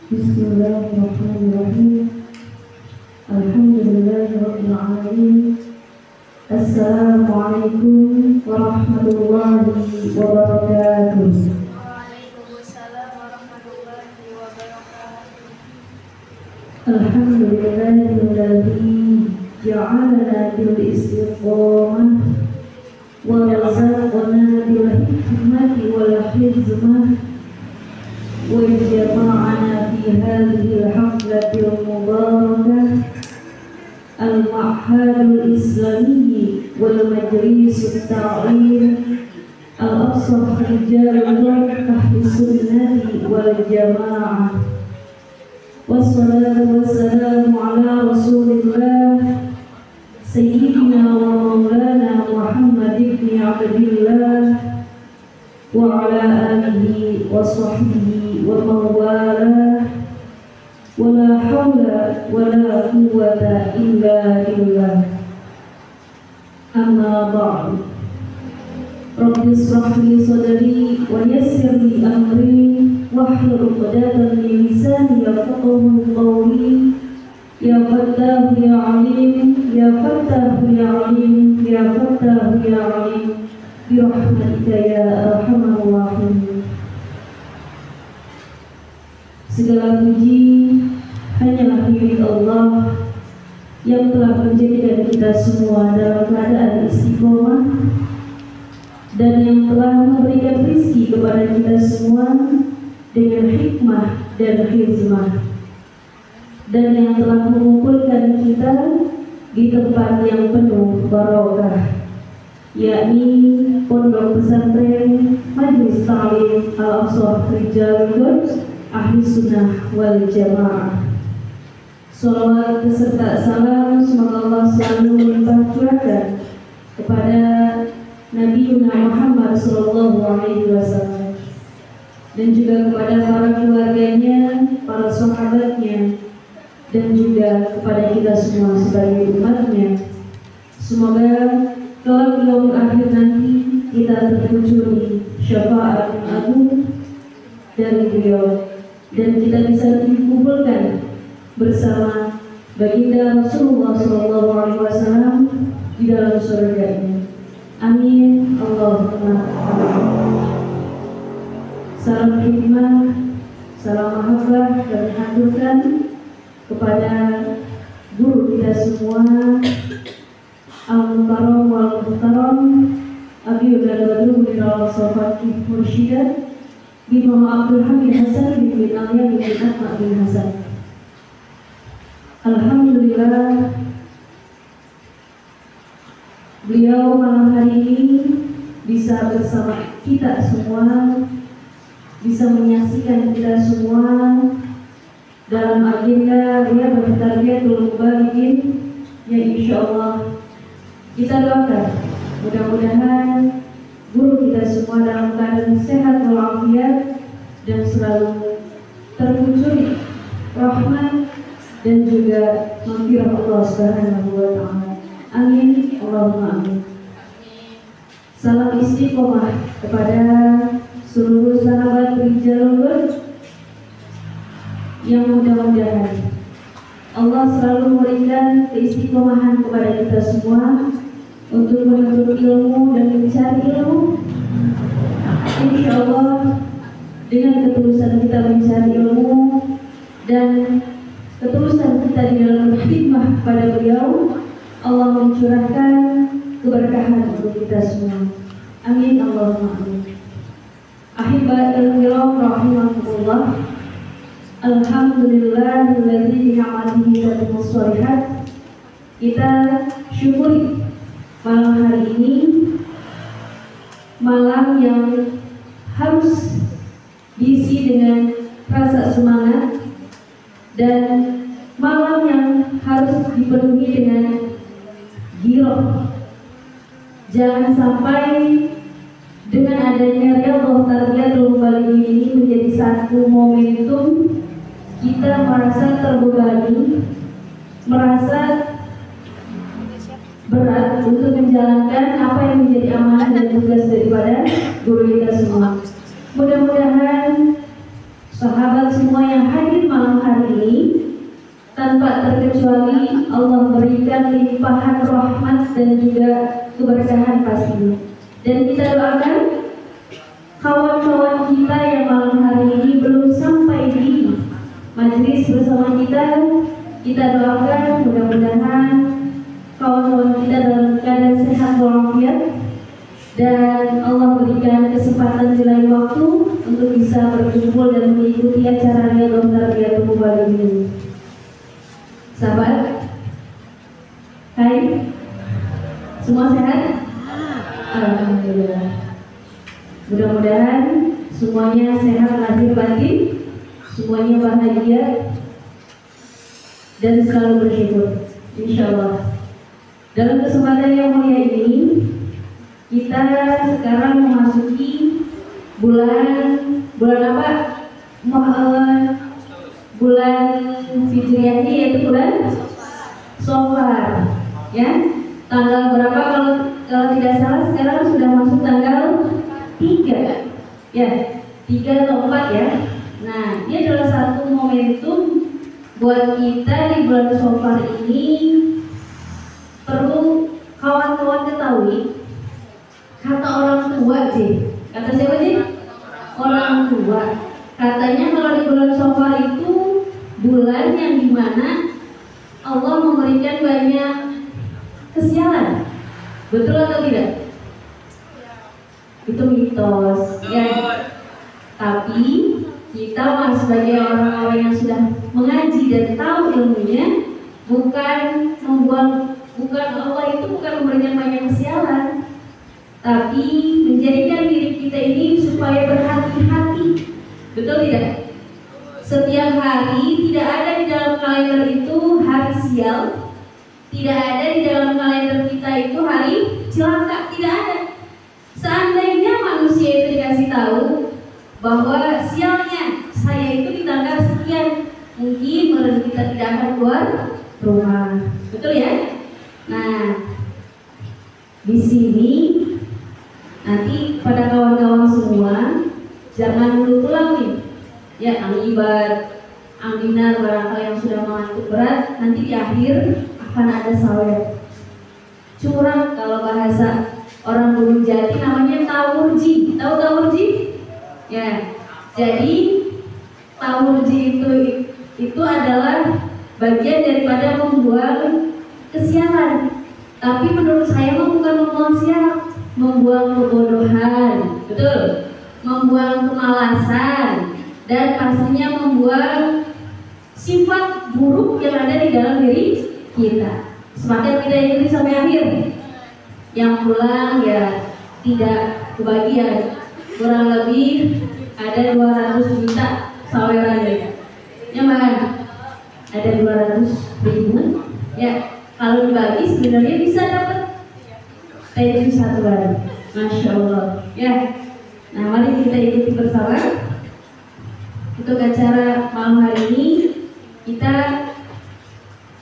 Bismillahirrahmanirrahim. Alhamdulillahirabbil alamin. Assalamualaikum warahmatullahi wabarakatuh. Waalaikumsalam warahmatullahi wabarakatuh. Alhamdulillahilladzi ja'alana bil istiqamah wa razaqana bil hikmati wal hizmah wa jama'ana fi hadhihi al-haflati al-mubarakah al-ma'hadul islami wal majlis at-ta'lim al-afsah rijalul ahli sunnati wal jamaah. Wassalatu wassalamu ala rasulillah sayyidina wa maulana Muhammad ibn Abdillah wa ala alihi wa sahbihi wa mawalah. Wala hawla wala quwwata illa billah. Amma ba'du. Rabbi shrah li sadri wa yassir li amri wahlul 'uqdatam min lisani yafqahu qawli. Ya Fattah ya Alim, ya Fattah ya Alim, ya Fattah ya Alim, bi rahmatika ya arhamar rahimin. Segala puji hanyalah milik Allah yang telah menjadikan kita semua dalam keadaan istiqomah dan yang telah memberikan rezeki kepada kita semua dengan hikmah dan hizmah, dan yang telah mengumpulkan kita di tempat yang penuh barokah, yakni Pondok Pesantren Majlis Ta'lim Al-Afsah Rijalul Ahli Sunnah wal Jamaah. Salawat beserta salam semoga Allah selalu melimpah curahkan kepada Nabi Muhammad sallallahu alaihi wasallam dan juga kepada para keluarganya, para sahabatnya, dan juga kepada kita semua sebagai umatnya. Semoga kelak di yaumul akhir nanti kita terkucuri syafaat yang agung dari beliau dan kita bisa dikumpulkan bersama baginda Rasulullah SAW di dalam surga-Nya. Amin. Allahumma amin. Salam hikmah, salam mahabbah kami haturkan kepada guru kita semua, Al-Mukarram wal-Muhtaram Abi Badrul Miral Sofaki Mursyidah Imam Abdul Hamid Hasan bin Alia bin Ahmad bin Hasan. Alhamdulillah, beliau malam hari ini bisa bersama kita semua, bisa menyaksikan kita semua dalam agenda Riyadhut Tarbiyatul Mubalikin, yang insyaallah kita doakan mudah-mudahan guru kita semua dalam keadaan sehat walafiat dan selalu tercucuri rahmat dan juga maghfirah Allah Subhanahu wa taala. Amin. Allahumma amin. Salam istiqomah kepada seluruh sahabat Rijalul yang mudah-mudahan Allah selalu memberikan keistiqomahan kepada kita semua untuk menuntut ilmu dan mencari ilmu. Insya Allah dengan ketulusan kita mencari ilmu dan ketulusan kita di dalam khidmah pada beliau, Allah mencurahkan keberkahan untuk kita semua. Amin. Allahumma amin. Ahibbatul kiram rahimakumullah. Alhamdulillahilladzi bi ni'matihi tatimmus shalihat. Kita syukuri malam hari ini, malam yang harus diisi dengan rasa semangat dan malam yang harus dipenuhi dengan giroh. Jangan sampai dengan adanya Riyadhut Tarbiyatul Mubalikin ini menjadi satu momentum kita merasa terbebani, merasa berat untuk menjalankan apa yang menjadi amanah dan tugas daripada guru kita semua. Mudah-mudahan sahabat semua yang hadir malam ini tanpa terkecuali Allah berikan limpahan rahmat dan juga keberkahan pastinya. Dan kita doakan kawan-kawan kita yang malam hari ini belum sampai di majelis bersama kita doakan mudah-mudahan kawan-kawan kita dalam keadaan sehat walafiat dan Allah berikan kesempatan di lain waktu untuk bisa berkumpul dan mengikuti acara Riyadhun Tarbiyatul Mubalighin ini. Sahabat, hai, semua sehat? Alhamdulillah. Mudah-mudahan semuanya sehat lahir batin, semuanya bahagia dan selalu bersyukur, insyaallah. Dalam kesempatan yang mulia ini, kita sekarang memasuki bulan apa? Bulan Fitriahnya, yaitu bulan Safar. Ya, tanggal berapa kalau tidak salah sekarang sudah masuk tanggal 3. Ya, 3 atau 4 ya. Nah, ini adalah satu momentum buat kita di bulan Safar ini. Perlu kawan-kawan ketahui, kata orang tua sih, kata siapa sih? Orang tua. Katanya kalau di bulan Safar itu bulan yang dimana Allah memberikan banyak kesialan. Betul atau tidak? Itu mitos ya. Tapi kita sebagai orang-orang yang sudah mengaji dan tahu ilmunya, bukan Allah itu bukan memberikan banyak kesialan, tapi menjadikan diri kita ini supaya berhati-hati. Betul tidak? Setiap hari tidak ada di dalam kalender itu hari sial, tidak ada di dalam kalender kita itu hari celaka, tidak ada. Seandainya manusia itu dikasih tahu bahwa sialnya saya itu di tanggal sekian, mungkin kita tidak akan keluar rumah. Betul ya? Nah, di sini nanti pada kawan-kawan semua jangan dulu pulang nih. Ya, Angibad, Aminar, barangkali yang sudah mengantuk berat, nanti di akhir akan ada sawer. Curang kalau bahasa orang Gunung Jati namanya tawurji. Tahu tawurji? Ya. Jadi tawurji itu adalah bagian daripada membuang kesialan. Tapi menurut saya bukan membuang sial, membuang kebodohan, betul, membuang kemalasan, dan pastinya membuang sifat buruk yang ada di dalam diri kita. Semakin kita ikuti sampai akhir, yang pulang ya tidak kebagian. Kurang lebih ada 200 juta sawerannya. Ya Mbak, ada 200.000. Ya, kalau dibagi sebenarnya bisa dapat pensiun satu hari. Masya Allah. Ya, nah mari kita ikuti bersama. Untuk acara malam hari ini kita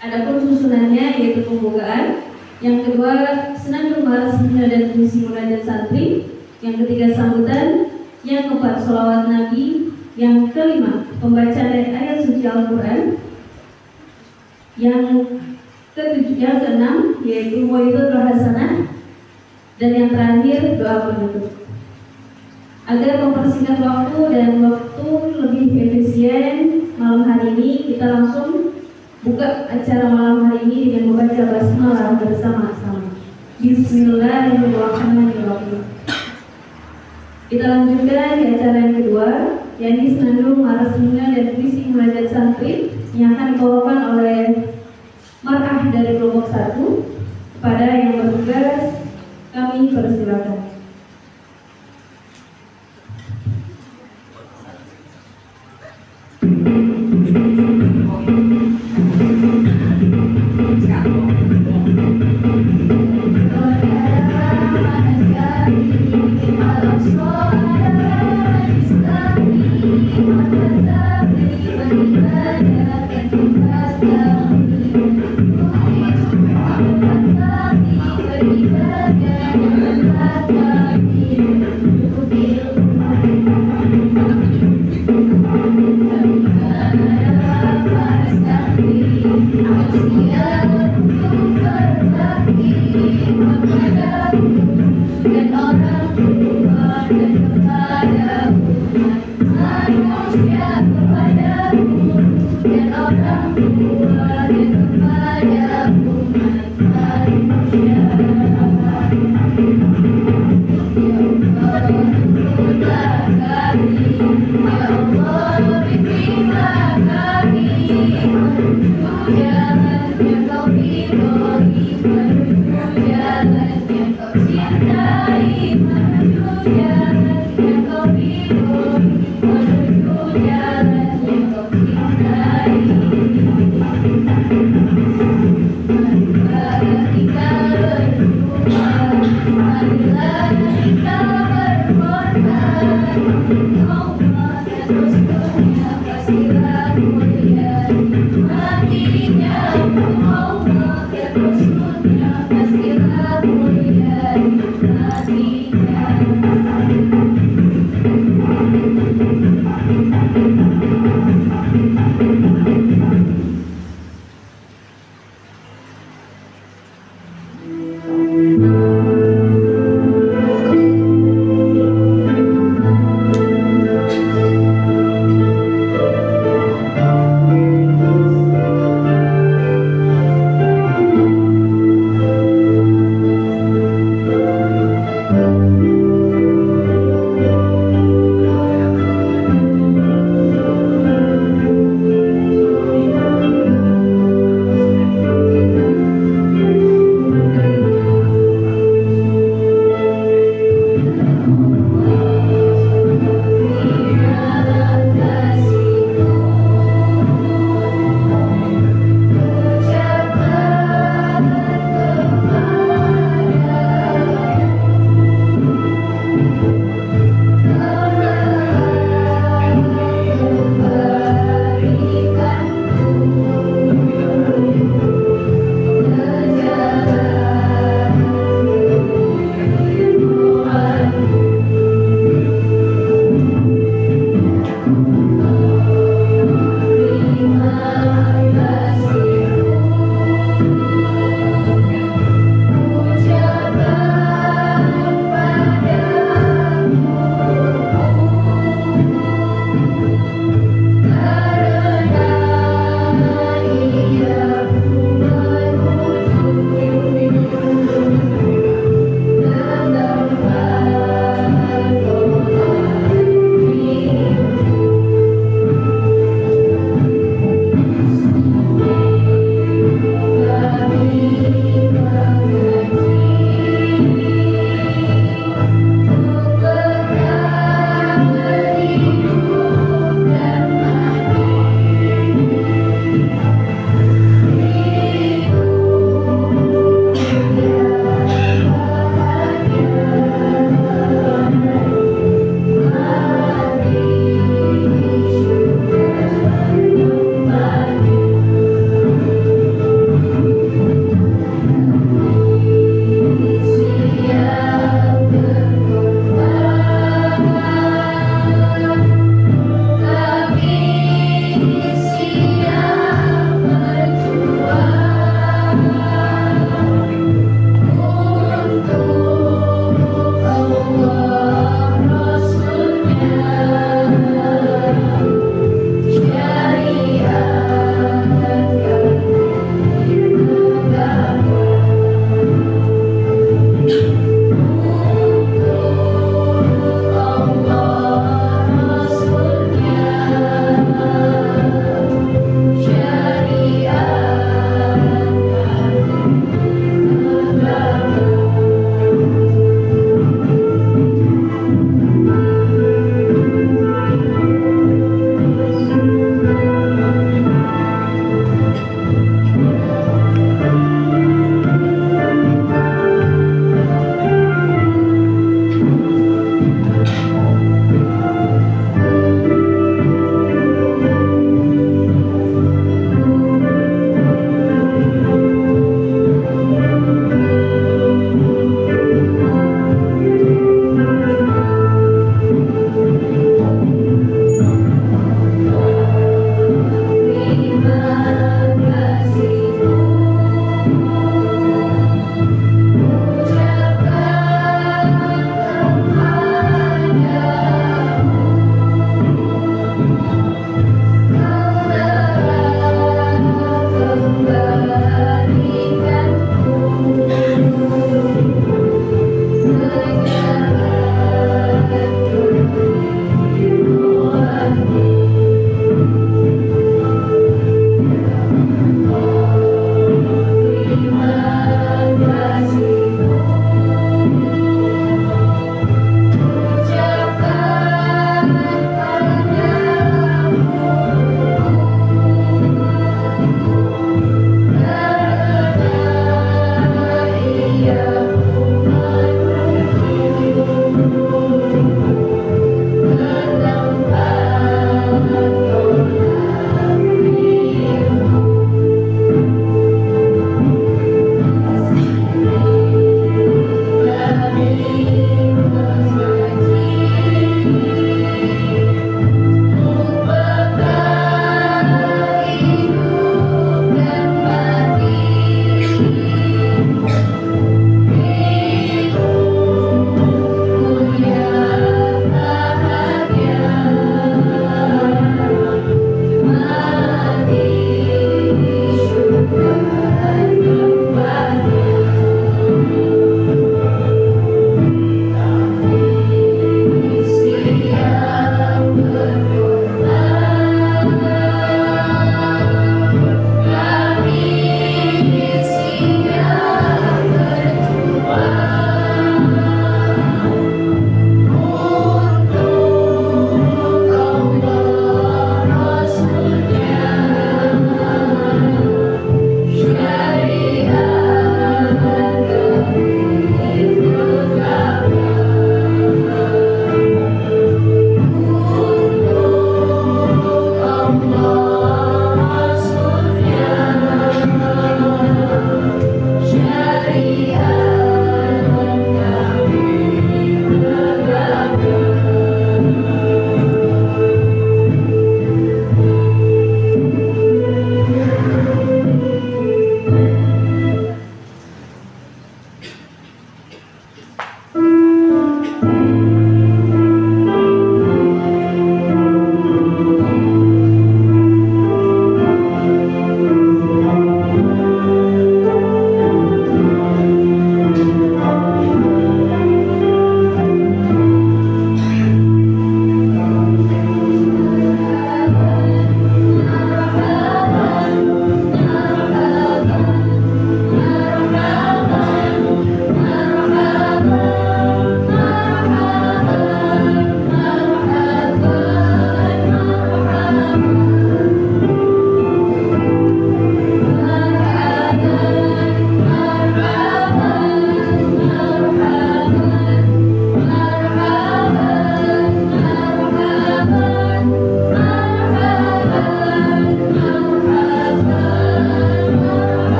ada pun susunannya, yaitu pembukaan. Yang kedua, senandung balas hina dan puisi munajat santri. Yang ketiga, sambutan. Yang keempat, sholawat Nabi. Yang kelima, pembacaan dari ayat suci Al-Quran. Yang keenam, yaitu Mu'idatul Hasanah. Dan yang terakhir, doa penutup. Agar mempersingkat waktu dan waktu lebih efisien, malam hari ini kita langsung buka acara malam hari ini dengan membaca basmalah bersama-sama. Bismillahirrahmanirrahim. Kita lanjutkan di acara yang kedua, yakni senandung maras hina dan puisi munajat santri yang akan dibawakan oleh mar'ah dari kelompok 1. Kepada yang bertugas kami persilakan. Terima kasih.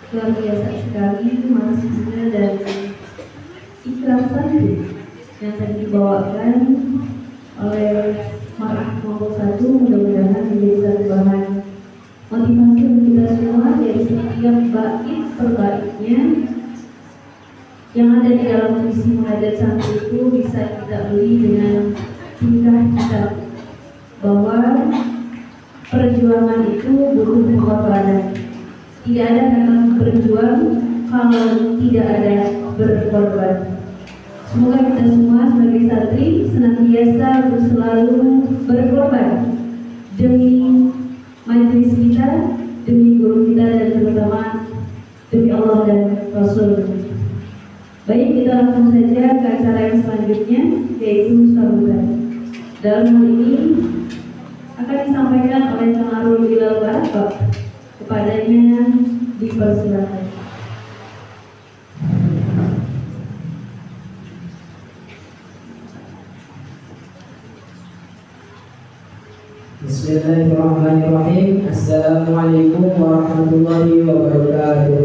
Luar biasa sekali maksudnya dan ikhlas santri yang tadi dibawakan oleh Marah Kelompok 1. Mudah-mudahan menjadi satu bahan motivasi untuk kita semua dari setiap bait per baitnya yang ada di dalam visi Munajat Santri itu bisa kita beli dengan tingkah kita, bahwa perjuangan itu butuh pengorbanan. Tidak ada kata berjuang kalau tidak ada berkorban. Semoga kita semua sebagai santri senantiasa selalu berkorban demi majelis kita, demi guru kita, dan terutama demi Allah dan Rasul. Baik, kita langsung saja ke acara yang selanjutnya, yaitu sambutan. Dalam hal ini akan disampaikan oleh Kang Arul Bilal Barakah. Kepadanya dipersilakan. Bismillahirrahmanirrahim. Assalamualaikum warahmatullahi wabarakatuh.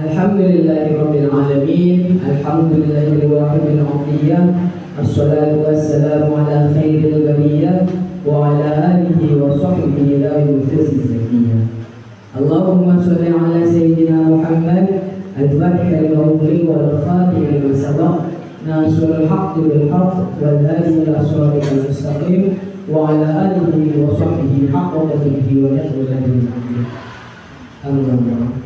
Alhamdulillahirabbil alamin. Alhamdulillahil wahidil ahadiyah. Assalatu wassalamu ala khairil bariyah wa ala alihi wa sahbihi la yufuz zakiyah. Allahumma shalli ala sayyidina Muhammad al-fatih al-mawli wal khatim lima sabaq nasrul haqqi bil haqq wal hadi ila siratal mustaqim wa ala alihi wa sahbihi haqqa qadrihi wa miqdarihi. Alhamdulillah.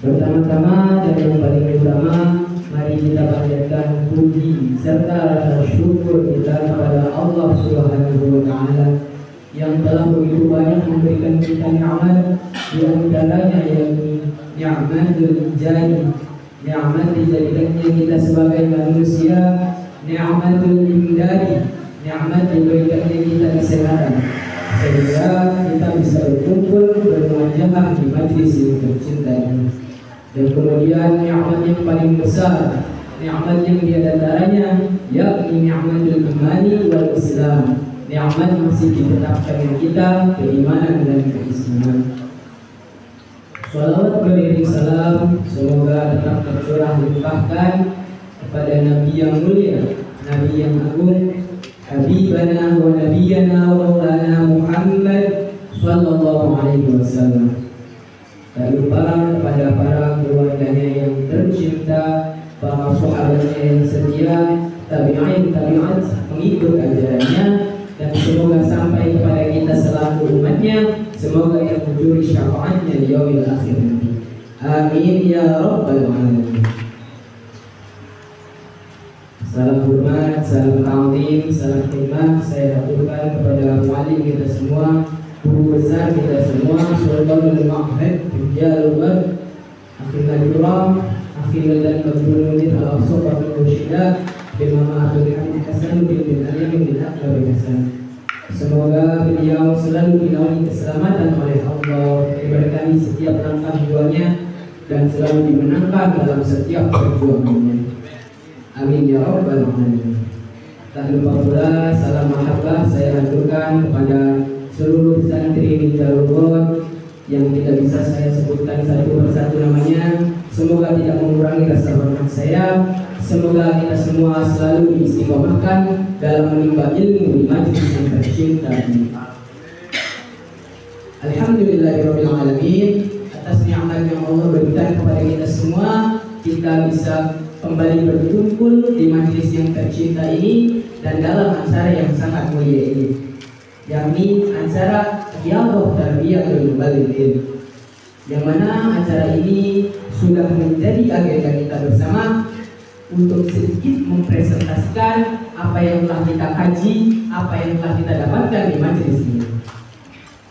Pertama-tama dan yang paling utama, mari kita panjatkan puji serta rasa syukur kita kepada Allah Subhanahu wa Ta'ala yang telah begitu banyak memberikan kita nikmat, di antaranya yakni nikmatul jadi, nikmat dijadikannya kita sebagai manusia, nikmatul imdadi, nikmat diberikannya kita kesehatan, sehingga kita bisa berkumpul bermuajahah di majlis yang tercinta ini. Dan kemudian nikmat yang paling besar, nikmat yang diantaranya yakni nikmatul imani wal Islam, nikmat masih ditetapkan kita keimanan dan keislaman. Salawat beriring salam semoga tetap tercurah limpahkan kepada Nabi yang mulia, Nabi yang agung, Habibana wa Nabiyana wa Maulana Muhammad sallallahu alaihi wasallam. Tak lupa kepada para keluarganya yang tercinta, para sahabatnya yang setia, tabi'in, tabi'at, pengikut ajarannya, dan semoga sampai kepada kita selaku umatnya, semoga yang mencuri syafaatnya di yaumil akhir nanti. Amin ya rabbal alamin. Salam hormat, salam ta'zim, salam khidmat saya aturkan kepada muallim kita semua, guru besar kita semua, Sultanul Ma'had, Jalul Bad, Akhirul Kiram, Akhirul dan Abdul Munir Al-Afsar Abdul Rushidah, Bimama Abdul Hamid Hasan bin Alim bin Akbar Hasan. Semoga beliau selalu dinaungi keselamatan oleh Allah, diberkahi setiap langkah jualnya, dan selalu dimenangkan dalam setiap perjuangannya. Amin ya rabbal alamin. Tak lupa pula salam mahabbah saya aturkan kepada seluruh santri di Jalur yang tidak bisa saya sebutkan satu persatu namanya. Semoga tidak mengurangi rasa hormat saya. Semoga kita semua selalu diistiqomahkan dalam menimba ilmu di majlis yang tercinta ini. Alhamdulillahirabbil alamin. Atas nikmat yang Allah berikan kepada kita semua, kita bisa kembali berkumpul di majlis yang tercinta ini dan dalam acara yang sangat mulia ini, yakni acara Riyadhah Tarbiyatul Muballighin, yang mana acara ini sudah menjadi agenda kita bersama untuk sedikit mempresentasikan apa yang telah kita kaji, apa yang telah kita dapatkan di majelis ini.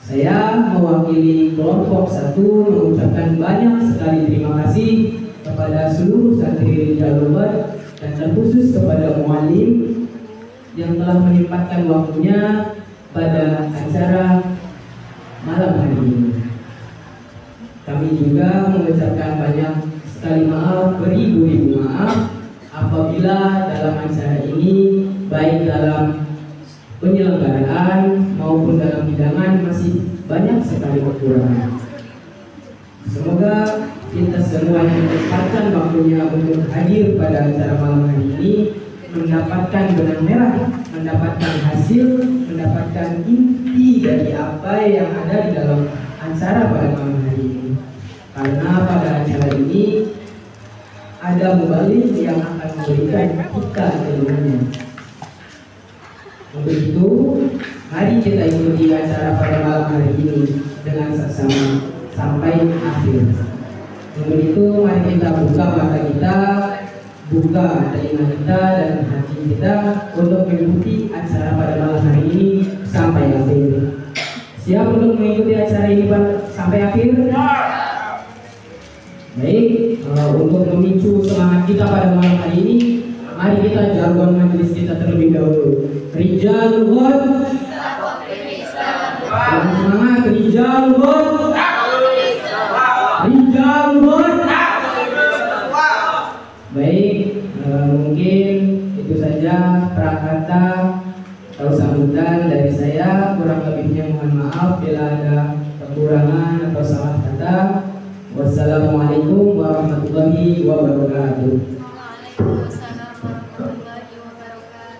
Saya mewakili kelompok 1 mengucapkan banyak sekali terima kasih kepada seluruh santri Jalur dan terkhusus kepada muallim yang telah menyempatkan waktunya pada acara malam hari ini. Kami juga mengucapkan banyak sekali maaf, beribu-ribu maaf apabila dalam acara ini, baik dalam penyelenggaraan maupun dalam hidangan masih banyak sekali kekurangan. Semoga kita semua yang menyempatkan waktunya untuk hadir pada acara malam hari ini mendapatkan benang merah, mendapatkan hasil, mendapatkan inti dari apa yang ada di dalam acara pada malam hari ini. Karena pada acara ini ada mubalik yang akan memberikan kita ilmunya. Untuk itu, mari kita ikuti acara pada malam hari ini dengan seksama sampai akhir. Untuk itu, mari kita buka mata kita, buka telinga kita dan hati kita untuk mengikuti acara pada malam hari ini sampai akhir. Siap untuk mengikuti acara ini sampai akhir? Baik, untuk memicu semangat kita pada malam hari ini, mari kita jargon majelis kita terlebih dahulu. Rijal God, semangat Rijal God, Rijal God. Baik, mungkin itu saja prakata atau sambutan dari saya. Kurang lebihnya mohon maaf bila ada kekurangan atau salah kata. Wassalamualaikum warahmatullahi wabarakatuh. Waalaikumsalam warahmatullahi wabarakatuh.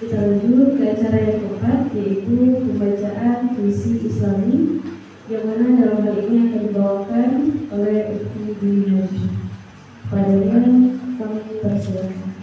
Kita lanjut ke acara yang keempat, yaitu pembacaan puisi Islami, yang mana dalam hal ini akan dibawakan oleh Ukti Dwi Haji. Padanya kami persilakan.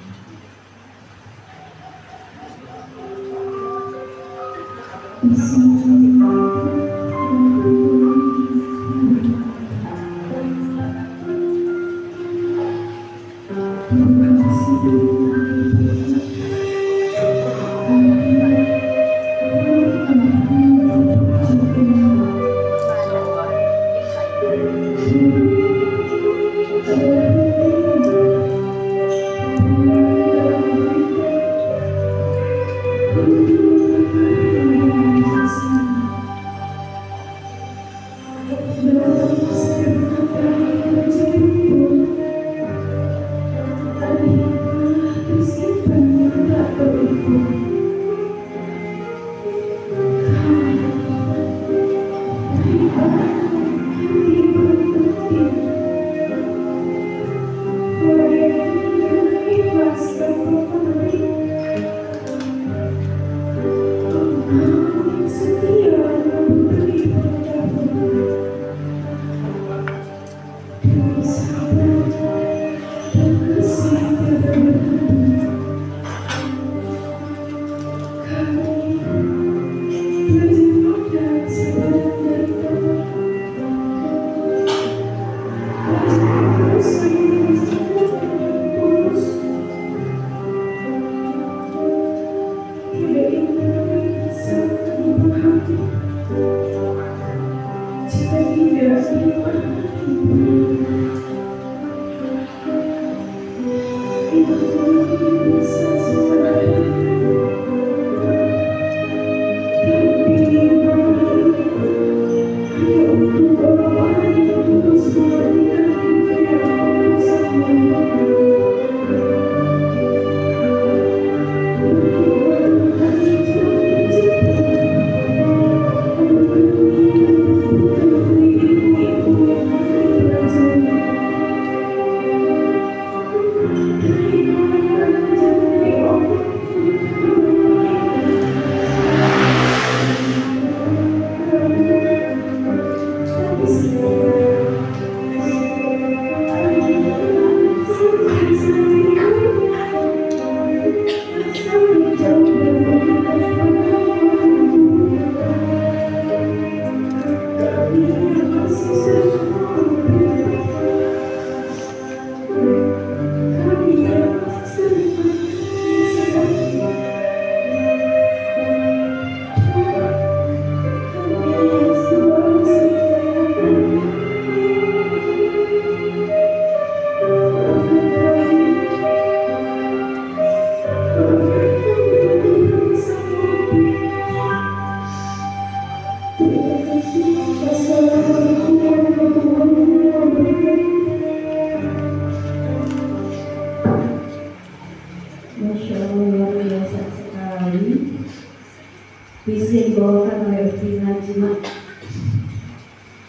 Sri Najma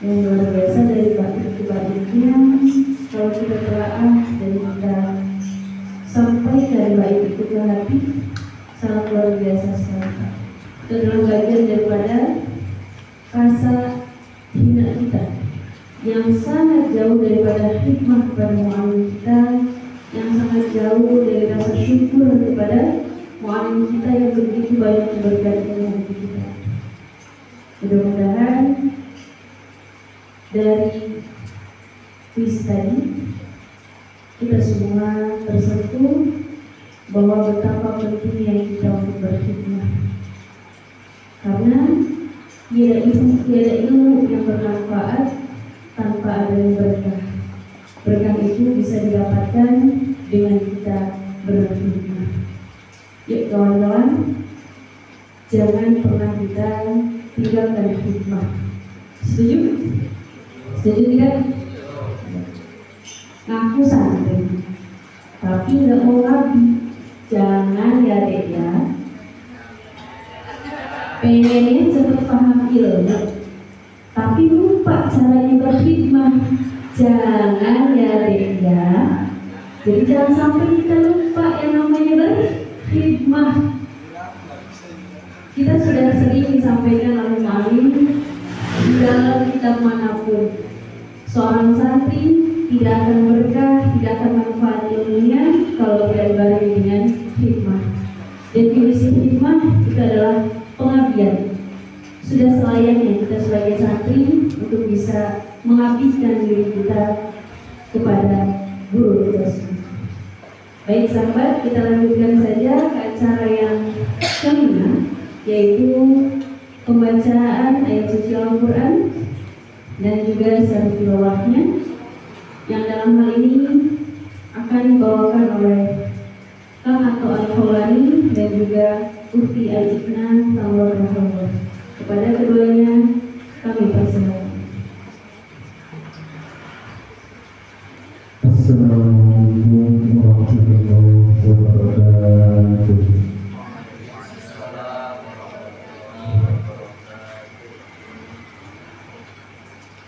yang luar biasa dari batik ke batiknya. Kalau kita telaah dan kita sampai dari bait itu ke hati, sangat luar biasa sekali. Itu adalah bagian daripada rasa hina kita yang sangat jauh daripada hikmah kepada mu'alim kita, yang sangat jauh dari rasa syukur kepada mu'alim kita yang begitu banyak memberkati hati kita. Mudah-mudahan dari kuis tadi kita semua tersentuh bahwa betapa pentingnya kita untuk berkhidmat, karena tiada ilmu yang bermanfaat tanpa adanya berkah. Berkah itu bisa didapatkan dengan kita berkhidmat. Yuk kawan-kawan, jangan pernah kita tinggalkan khidmat. Setuju? Setuju tidak? Ngaku santri tapi nggak mau ngabdi, jangan ya dek ya. Pengennya cepat paham ilmu tapi lupa caranya berkhidmat, jangan ya dek ya. Jadi jangan sampai kita lupa yang namanya berkhidmat. Kita sudah sering disampaikan oleh Malim di dalam kitab manapun, seorang santri tidak akan berkah, tidak akan manfaat ilmunya kalau tidak dibarengi dengan hikmah. Definisi hikmah itu adalah pengabdian. Sudah selayaknya kita sebagai santri untuk bisa mengabdikan diri kita kepada guru kita sendiri. Baik sahabat, kita lanjutkan saja ke acara yang kelima, yaitu pembacaan ayat suci Al-Quran dan juga syarah tilawahnya, yang dalam hal ini akan dibawakan oleh Kang Ato Al-Khawlani dan juga Ukti Al-Ikna Tamur Rahawar. Kepada keduanya kami persilakan. Assalamualaikum warahmatullahi wabarakatuh.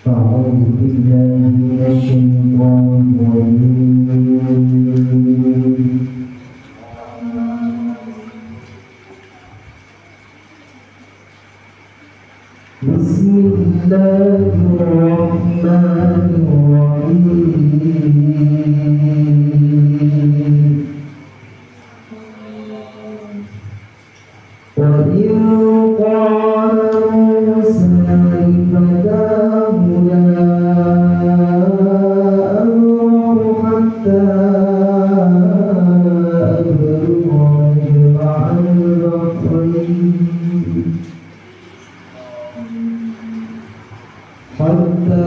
A'udzu billahi minasyaitonir rajim. Bismillahirrahmanirrahim. Wa in qala Musa lifatahu la abrahu hatta ablugha majma'al bahrain hatta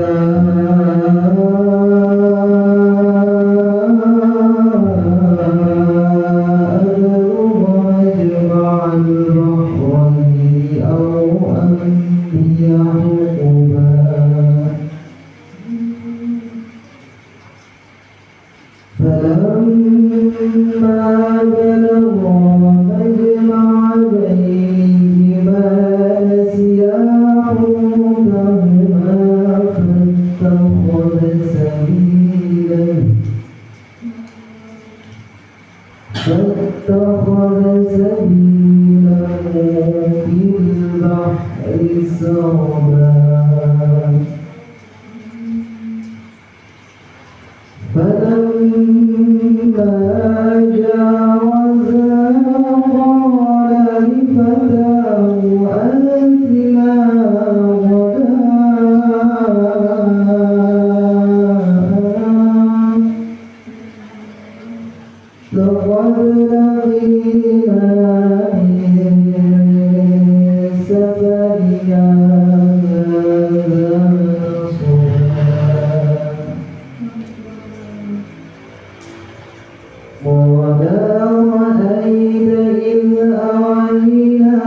فاتخذ سبيله في البحر سربا فلما جاوزا قال لفتاه آتنا غداءنا لقد لقينا من سفرنا هذا نصبا قال أرأيت إذ أوينا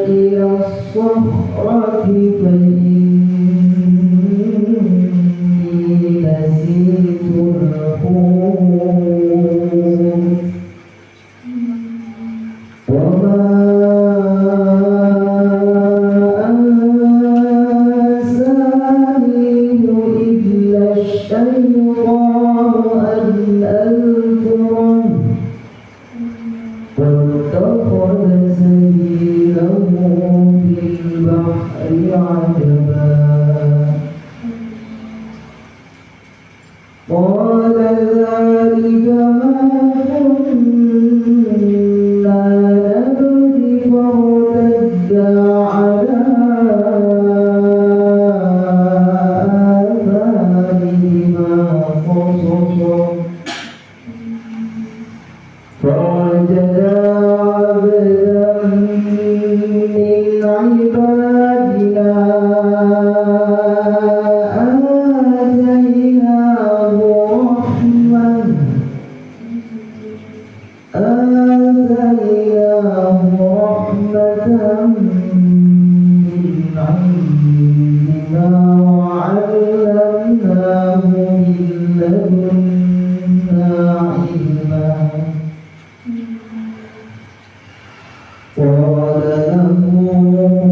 إلى الصخرة فإني نسيت الحوت وما من عندنا وعلمناه من لدنا علما قال له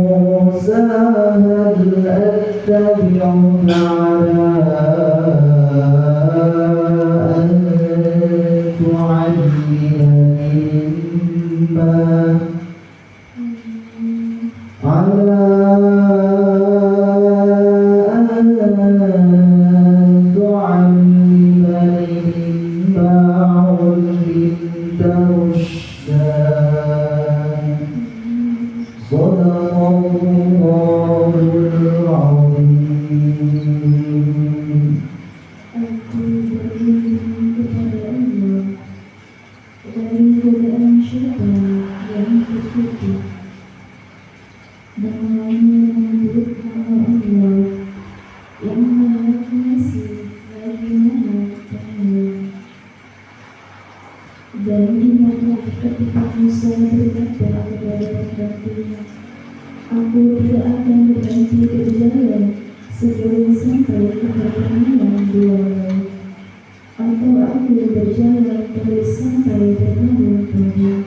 موسى هل أتبعك على أن تعلمني مما علمت رشدا صدق الله العظيم. Aku berlindung kepada Allah dari godaan syaitan yang terkutuk dan menyebut nama Allah yang Maha Pengasih lagi Maha Penyayang. Dan ingatlah ketika Musa berkata kepada pembantunya, aku tidak akan berhenti berjalan sebelum sampai kepada pertemuan dua laut, atau aku berjalan terus sampai bertahun-tahun.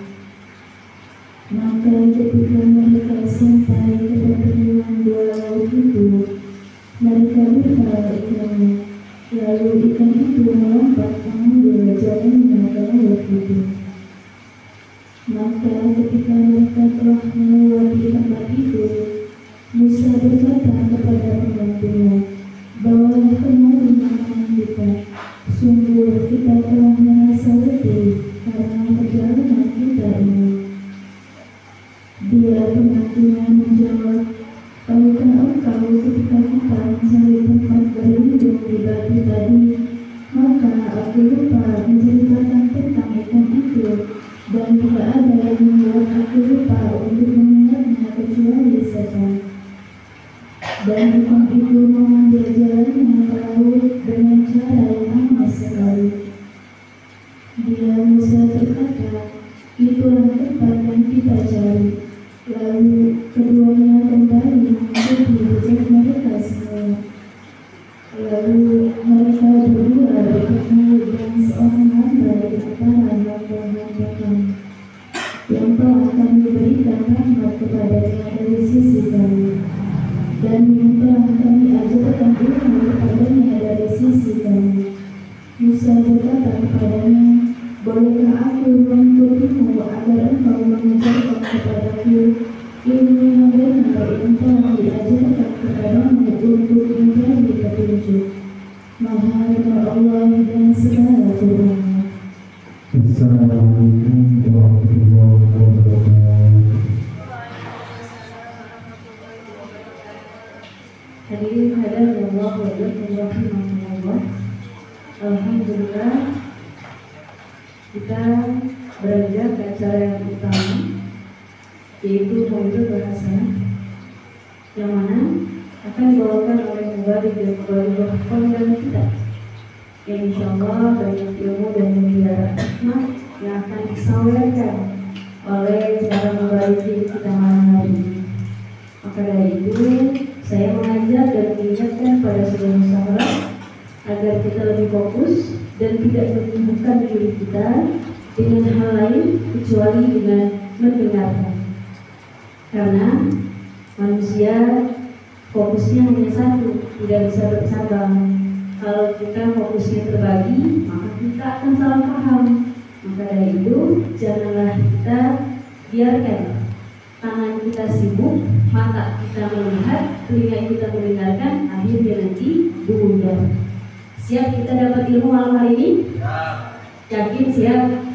Maka ketika mereka sampai ke pertemuan dua laut itu, mereka lupa ikannya, lalu ikan itu melompat mengambil jalannya ke laut itu. Maka ketika mereka telah melewati tempat itu, Musa berkata kepada pembantunya, bawalah kemari makanan kita, sungguh kita telah merasa letih karena perjalanan kita ini. Dia pembantunya menjawab, tahukah engkau ketika kita mencari tempat berlindung di batu tadi, maka aku lupa menceritakan tentang ikan itu, dan tidak ada yang membuat aku lupa untuk mengingatnya kecuali setan. Dan ikan itu mengambil jalannya ke laut dengan cara yang aneh sekali. Dia Musa berkata, itulah tempat yang kita cari. Lalu keduanya kembali mengikuti jejak mereka semua. Lalu mereka berdua bertemu dengan seorang hamba di antara hamba-hamba kami, yang telah kami berikan rahmat kepadanya dari sisi kami, dan yang telah kami ajarkan ilmu kepadanya dari sisi kami. Musa berkata kepadanya, bolehkah aku mengikutimu agar engkau mengajarkan kepadaku ilmu yang benar yang telah diajarkan kepadamu untuk menjadi petunjuk. Maha Allah dan segala firman-Nya. Assalamualaikum warahmatullahi wabarakatuh. Hadirin hadirat Allah wa rahimahullah. Alhamdulillah, kita beranjak ke acara yang utama, yaitu Maulid Bahasa, yang mana akan dibawakan oleh mubarik dan mubarik konten kita, yang insyaallah banyak ilmu dan mutiara hikmah yang akan disampaikan oleh para mubarik kita malam hari ini. Maka dari itu, saya mengajak dan mengingatkan pada seluruh sahabat agar kita lebih fokus dan tidak menyibukkan diri kita dengan hal lain kecuali dengan mendengarkan. Karena manusia fokusnya hanya satu, tidak bisa bercabang. Kalau kita fokusnya terbagi, maka kita akan salah paham. Maka dari itu, janganlah kita biarkan tangan kita sibuk, mata kita melihat, telinga kita mendengarkan, akhirnya nanti bundar. Siap kita dapat ilmu malam hari ini? Yakin siap?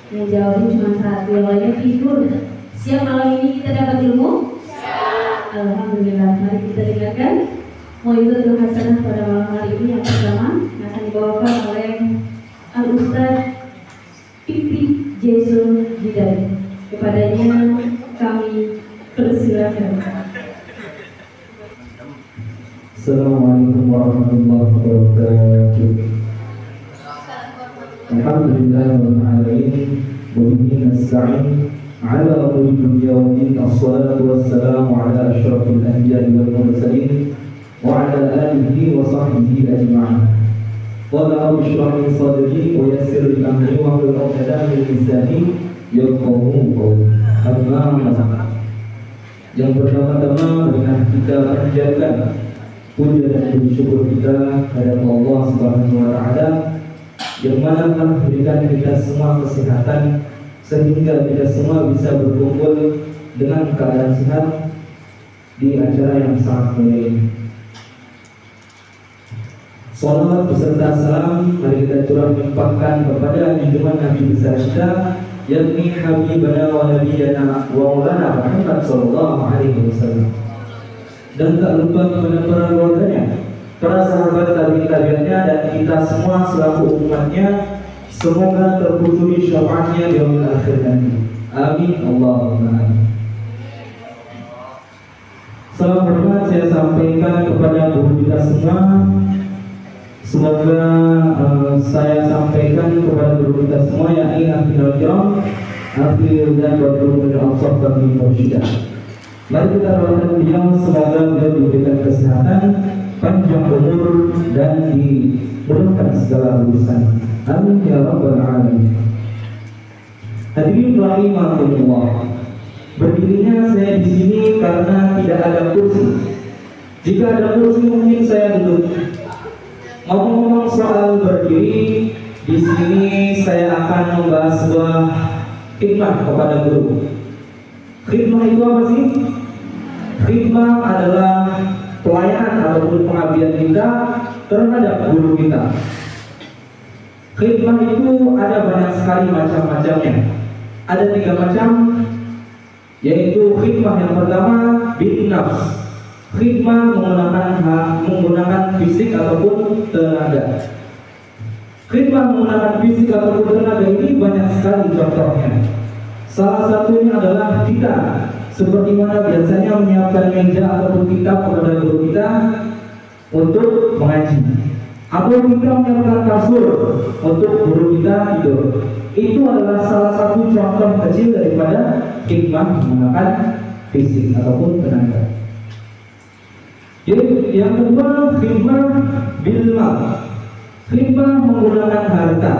Yang jawabnya cuma satu, yang lainnya tidur. Siap malam ini kita dapat ilmu? Siap. Alhamdulillah, mari kita dengarkan Mau'izatul Hasanah pada malam hari ini yang pertama akan dibawakan oleh Al-Ustaz Fikri Jason Hidayat. Kepadanya kami persilakan. Assalamualaikum warahmatullahi wabarakatuh. Alhamdulillah rabbil alamin wa bihi nasta'in على أمور الدنيا والدين. الصلاة والسلام على أشرف الأنبياء والمرسلين وعلى آله وصحبه أجمعين. قال رب اشرح لي صدري ويسر لي أمري واحلل عقدة من لساني yafqahu qawli. Amma yang pertama-tama marilah kita panjatkan puja dan puji syukur kita kepada Allah Subhanahu wa taala yang mana telah memberikan kita semua kesehatan sehingga kita semua bisa berkumpul dengan keadaan sehat di acara yang sangat mulia ini. Salawat beserta salam mari kita curah limpahkan kepada junjungan Nabi besar kita yakni Habibana wa Nabiyana wa Maulana Muhammad sallallahu alaihi wasallam, dan tak lupa kepada para keluarganya, para sahabat tabi'in-tabi'innya, dan kita semua selaku umatnya. Semoga terkuturi syafaatnya di yaumil akhir nanti. Amin Allahumma amin. Salam hormat saya sampaikan kepada guru kita semua. Semoga saya sampaikan kepada guru kita semua yakni Hafizul Kiram, Hafizul dan Badrul Al-Ansar bagi Mursyida. Mari kita doakan beliau semoga beliau diberikan kesehatan, panjang umur dan dimudahkan segala urusan. Amin ya rabbal alamin. Hadirin rahimakumullah. Berdirinya saya di sini karena tidak ada kursi. Jika ada kursi mungkin saya duduk. Ngomong-ngomong soal berdiri, di sini saya akan membahas sebuah khidmah kepada guru. Khidmah itu apa sih? Khidmah adalah pelayanan ataupun pengabdian kita terhadap guru kita. Khidmah itu ada banyak sekali macam-macamnya. Ada 3 macam, yaitu khidmah yang pertama bin nafs. Khidmah menggunakan fisik ataupun tenaga. Khidmah menggunakan fisik ataupun tenaga ini banyak sekali contohnya. Salah satunya adalah kita, seperti mana biasanya menyiapkan meja ataupun kitab kepada guru kita untuk mengaji, atau kita menyiapkan kasur untuk guru kita tidur. Itu adalah salah satu contoh kecil daripada khidmah menggunakan fisik ataupun tenaga. Yang kedua, khidmah bil mal. Khidmah menggunakan harta.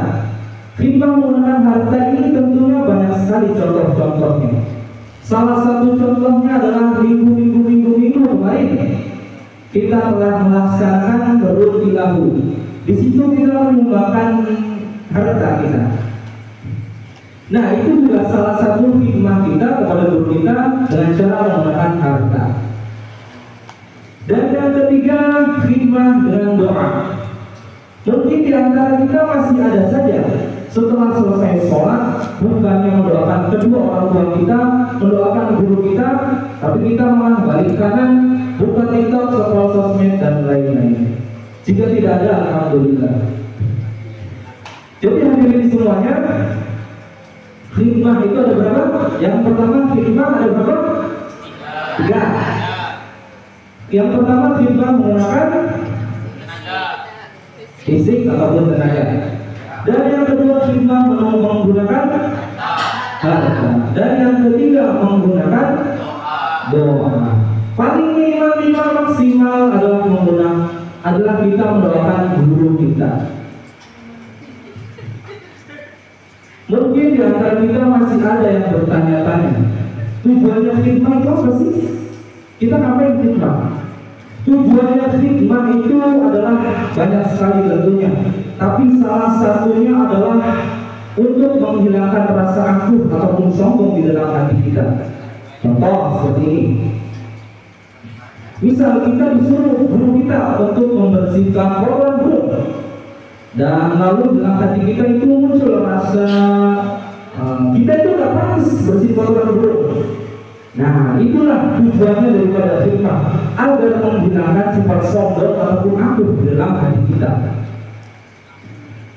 Khidmah menggunakan harta ini tentunya banyak sekali contoh-contohnya. Salah satu contohnya adalah minggu kemarin kita telah melaksanakan berut ilahu. Di situ kita menyumbangkan harta kita. Nah, itu juga salah satu khidmah kita kepada guru kita dengan cara menggunakan harta. Dan yang ketiga, khidmah dengan doa. Mungkin di antara kita masih ada saja setelah selesai sholat bukannya mendoakan kedua orang tua kita, mendoakan guru kita, tapi kita malah balik kanan, buka TikTok, scroll sosmed dan lain-lain. Jika tidak ada, alhamdulillah. Jadi hadirin semuanya, khidmah itu ada berapa? Yang pertama khidmah ada berapa? 3. Yang pertama khidmah menggunakan fisik ataupun tenaga. Dan yang kedua khidmah menggunakan harta. Dan yang ketiga menggunakan doa. Paling minimal maksimal adalah kita mendoakan guru kita. Mungkin di antara kita masih ada yang bertanya-tanya, tujuannya khidmah itu apa sih? Kita ngapain khidmah? Tujuannya khidmah itu adalah banyak sekali tentunya, tapi salah satunya adalah untuk menghilangkan rasa angkuh ataupun sombong di dalam hati kita. Contoh seperti ini. Misal kita disuruh guru kita untuk membersihkan kotoran burung, dan lalu dalam hati kita itu muncul rasa kita itu nggak pantas bersih kotoran burung. Nah, itulah tujuannya daripada khidmah, agar menghilangkan sifat sombong ataupun angkuh di dalam hati kita.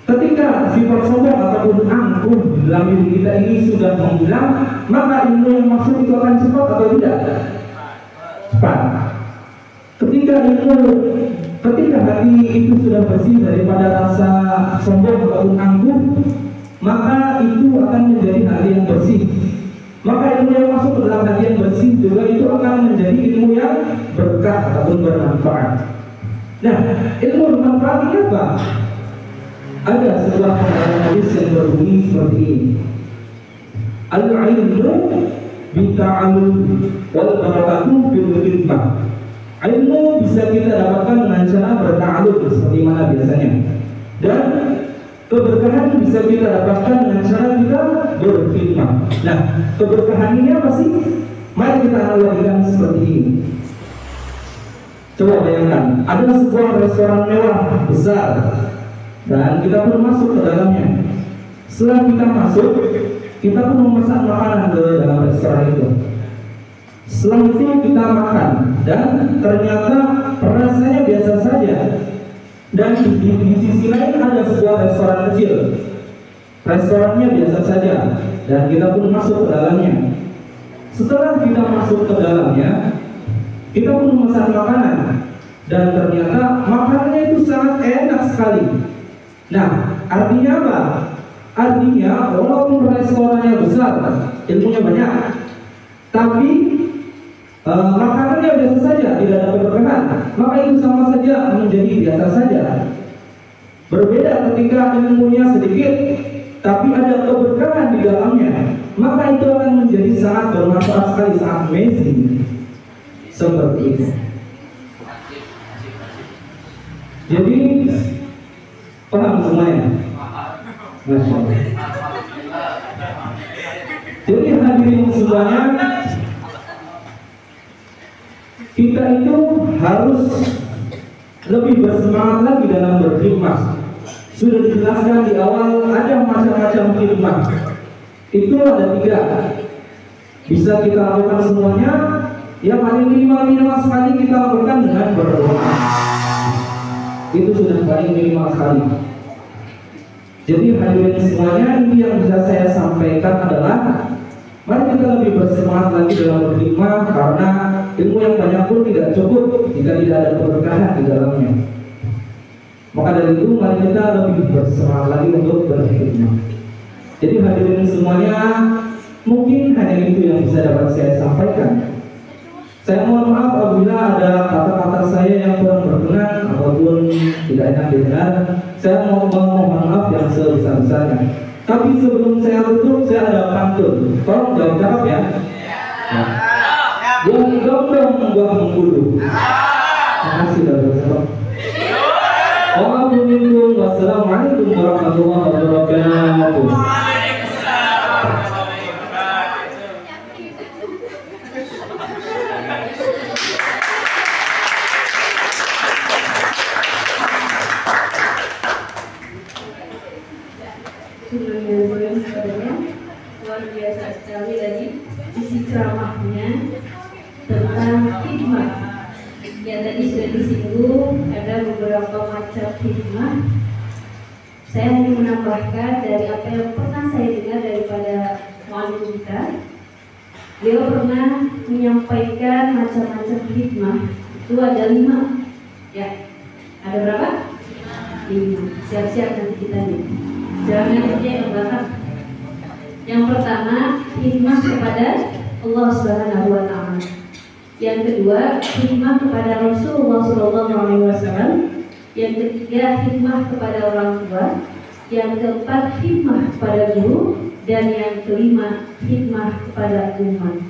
Ketika sifat sombong ataupun angkuh di dalam diri kita ini sudah menghilang, maka ilmu yang maksud itu akan cepat atau tidak? Cepat. Ketika hati itu sudah bersih daripada rasa sombong ataupun angkuh, maka itu akan menjadi hati yang bersih. Maka ilmu yang masuk ke dalam hati yang bersih juga itu akan menjadi ilmu yang berkah ataupun bermanfaat. Nah, ilmu bermanfaat ini apa? Ada sebuah penggalan hadis yang berbunyi seperti ini. Al-ilmu bita'allum wal barakatuh bil khidmah. Ilmu bisa kita dapatkan dengan cara berta'allum seperti mana biasanya. Dan keberkahan bisa kita dapatkan dengan cara kita berkhidmat. Nah, keberkahan ini apa sih? Mari kita analogikan seperti ini. Coba bayangkan, ada sebuah restoran mewah besar dan kita pun masuk ke dalamnya. Setelah kita masuk, kita pun memesan makanan ke dalam restoran itu. Setelah itu kita makan dan ternyata rasanya biasa saja. Dan di sisi lain ada sebuah restoran kecil. Restorannya biasa saja dan kita pun masuk ke dalamnya. Setelah kita masuk ke dalamnya, kita pun memesan makanan dan ternyata makanannya itu sangat enak sekali. Nah, artinya apa? Artinya walaupun restorannya besar, ilmunya banyak, tapi makanannya biasa saja, tidak ada keberkahan, maka itu sama saja menjadi biasa saja. Berbeda ketika ilmunya sedikit, tapi ada keberkahan di dalamnya, maka itu akan menjadi sangat bermanfaat sekali, sangat amazing. Seperti itu. Jadi paham semuanya? Masya Allah. Jadi hadirin semuanya, kita itu harus lebih bersemangat lagi dalam berkhidmat. Sudah dijelaskan di awal ada macam-macam khidmat. Itu ada 3. Bisa kita lakukan semuanya. Yang paling minimal sekali kita lakukan dengan berdoa. Itu sudah paling minimal sekali. Jadi hadirin semuanya, ini yang bisa saya sampaikan adalah mari kita lebih bersemangat lagi dalam berkhidmat, karena ilmu yang banyak pun tidak cukup jika tidak ada keberkahan di dalamnya. Maka dari itu mari kita lebih bersemangat lagi untuk berkhidmat. Jadi hadirin semuanya, mungkin hanya itu yang bisa dapat saya sampaikan. Saya mohon maaf apabila ada kata-kata saya yang kurang berkenan ataupun tidak enak didengar. Saya mohon maaf yang sebesar-besarnya. Tapi sebelum saya tutup, saya ada pantun. Tolong jawab ya. Buah gondong, buah mengkudu. Terima kasih saudara-saudara. Wassalamualaikum warahmatullahi wabarakatuh. Luar biasa sekali tadi isi ceramahnya tentang hikmah. Ya, tadi sudah disinggung ada beberapa macam hikmah. Saya hanya menambahkan dari apa yang pernah saya dengar daripada muallim kita. Beliau pernah menyampaikan macam-macam hikmah. Itu ada 5. Ya, ada berapa? 5. Siap-siap nanti kita nih. Jangan aja yang belakang. Yang pertama, hikmah kepada Allah Subhanahu wa taala. Yang kedua, hikmah kepada Rasulullah SAW. Yang ketiga, hikmah kepada orang tua. Yang keempat, hikmah kepada guru. Dan yang kelima, hikmah kepada umat.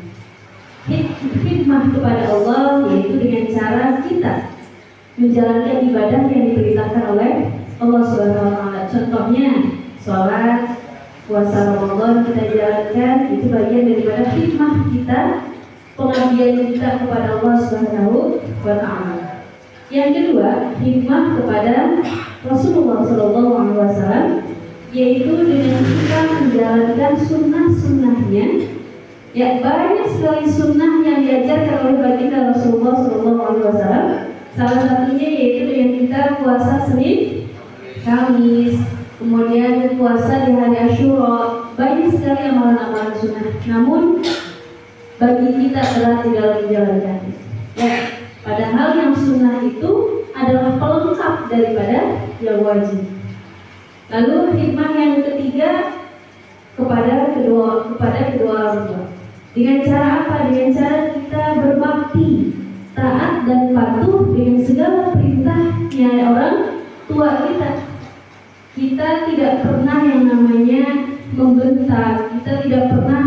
Hikmah kepada Allah yaitu dengan cara kita menjalankan ibadah yang diperintahkan oleh Allah Subhanahu wa taala. Contohnya, sholat, puasa Ramadan kita jalankan, itu bagian daripada hikmah kita, pengabdian kita kepada Allah Subhanahu wa taala. Yang kedua, hikmah kepada Rasulullah SAW, yaitu dengan kita menjalankan sunnah-sunnahnya. Ya, banyak sekali sunnah yang diajarkan oleh baginda Rasulullah SAW. Salah satunya yaitu dengan kita puasa Senin, Kamis, kemudian puasa di hari Asyura. Banyak sekali amalan-amalan sunnah. Namun bagi kita adalah di dalam menjalankan. Ya, padahal yang sunnah itu adalah pelengkap daripada yang wajib. Lalu hikmah yang ketiga kepada kedua orang tua. Dengan cara apa? Dengan cara kita berbakti, taat dan patuh dengan segala perintahnya orang tua kita. Kita tidak pernah yang namanya membentak, kita tidak pernah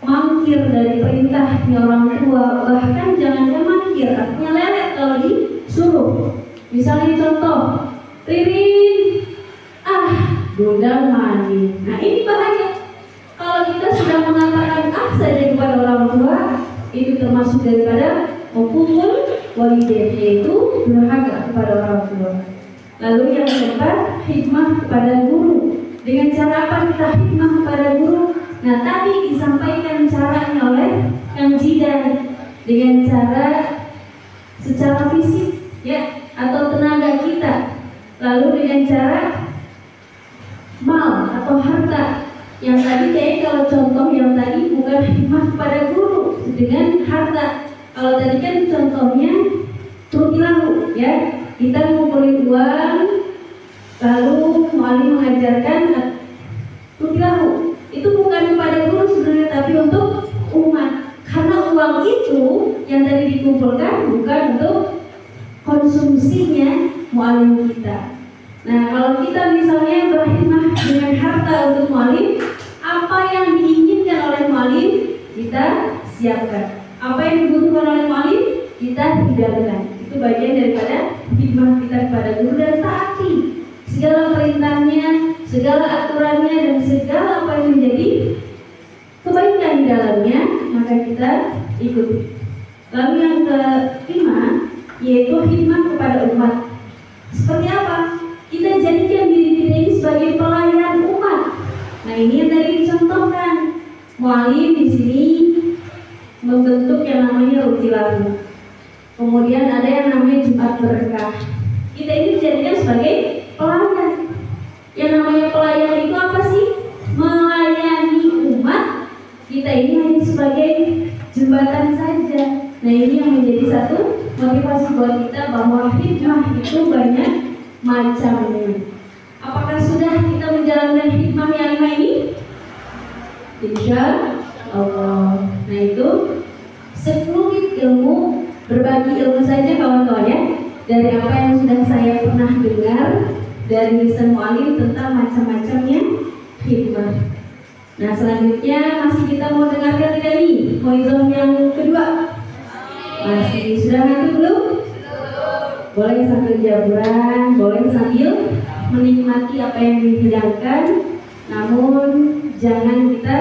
mangkir dari perintahnya orang tua. Bahkan jangankan mangkir, artinya lelet kalau disuruh. Misalnya contoh, Ririn, godang mani. Nah ini bahaya. Kalau kita sudah mengatakan saja kepada orang tua, itu termasuk daripada mempukul walidain, yaitu durhaka kepada orang tua. Lalu yang keempat, hikmah kepada guru. Dengan cara apa kita hikmah kepada guru? Nah tadi disampaikan caranya oleh Kang Jidan, dengan cara secara fisik ya, atau tenaga kita. Lalu dengan cara mal atau harta. Yang tadi kayak kalau contoh yang tadi bukan hikmah kepada guru dengan harta. Kalau tadi kan contohnya tutilahu ya, kita ngumpulin uang lalu mualim mengajarkan tutilahu. Itu bukan kepada guru sebenarnya, tapi untuk umat. Karena uang itu yang tadi dikumpulkan bukan untuk konsumsinya mualim kita. Nah kalau kita misalnya berhikmah dengan harta untuk mualim, apa yang diinginkan oleh mualim kita siapkan, apa yang dibutuhkan oleh mualim kita hidangkan. Itu bagian daripada hikmah kita kepada guru, dan taati segala perintahnya, segala aturannya, dan segala apa yang menjadi kebaikan di dalamnya, maka kita ikuti. Lalu yang kelima, yaitu hikmah kepada umat. Seperti apa? Kita jadikan diri kita ini sebagai pelayan umat. Nah ini yang tadi dicontohkan. Mualim di sini membentuk yang namanya rutilahu. Kemudian ada yang namanya Jumat Berkah. Kita ini dijadikan sebagai pelayan. Yang namanya pelayan itu apa sih? Melayani umat. Kita ini hanya sebagai jembatan saja. Nah ini yang menjadi satu motivasi buat kita bahwa hikmah itu banyak macamnya. Apakah sudah kita menjalankan hikmah yang lima ini? Insya Allah. Nah itu sekelumit ilmu, berbagi ilmu saja kawan-kawan ya, dari apa yang sudah saya pernah dengar dari lisan mualim tentang macam-macamnya hikmah. Nah selanjutnya masih kita mau dengarkan tidak nih moizah yang kedua? Masih sudah ngerti belum? Boleh sambil jaburan, boleh sambil menikmati apa yang dihidangkan, namun jangan kita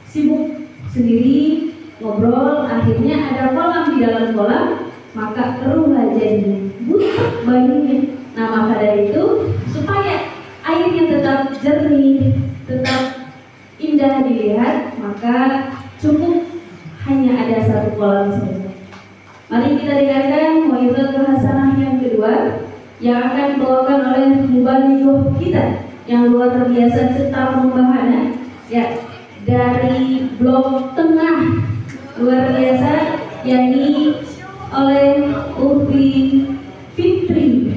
sibuk sendiri ngobrol, akhirnya ada kolam di dalam kolam, maka keruhlah jadinya, butuh bayinya. Nah maka dari itu supaya airnya tetap jernih, tetap indah dilihat, maka cukup hanya ada satu kolam saja. Mari kita dengarkan mau'izah hasanah yang kedua yang akan dibawakan oleh mubalighah kita yang luar biasa cetar membahana ya, dari blok tengah luar biasa, yakni oleh Ukhti Fitri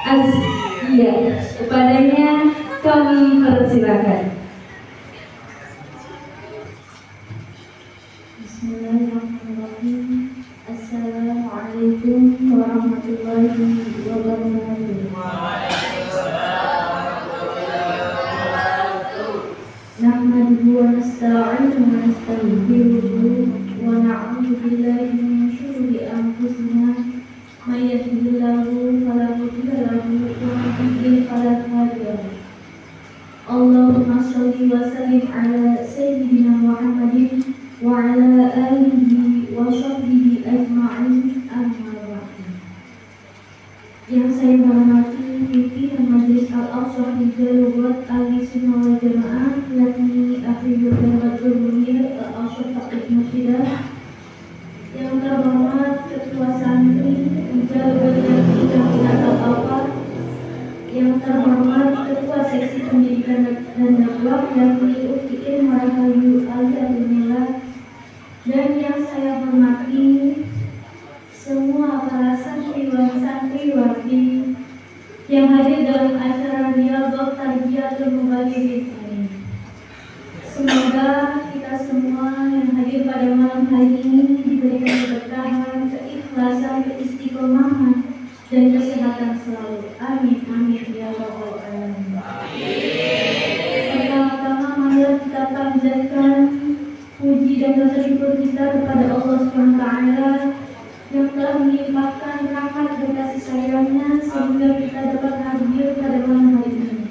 Azkia. Kepadanya kami persilakan. Bismillahirrahmanirrahim. Assalamualaikum warahmatullahi wabarakatuh. Nahmaduhu wa nasta'inuhu wa nastaghfiruhu wa na'udzu billahi min shururi anfusina may yahdihillahu fala mudilla lahu wa may yudlil fala hadiya lahu. Allahumma shalli wa sallim ala sayyidina Muhammadin wa ala alihi wa sahbihi ajma'in, amma ba'du. Yang saya hormati pimpinan Majelis Al-Aqsa Hijrah Al-Sunnah wal Jamaah, yakni Akhirul Darbatul Munir Al-Aqsa Fakih Masyidah. Yang terhormat Ketua Santri Hijrah Al-Aqsa, yang terhormat Ketua Seksi Pendidikan dan Dakwah, yakni Ukhti Rahayu Al-Jamilah. Dan yang saya hormati semua para santriwati yang hadir dalam acara Riyadhah Tarbiyatul Mubalighin ini. Semoga kita semua kita kepada Allah SWT yang telah melimpahkan rahmat dan kasih sayangnya sehingga kita dapat hadir pada malam hari ini.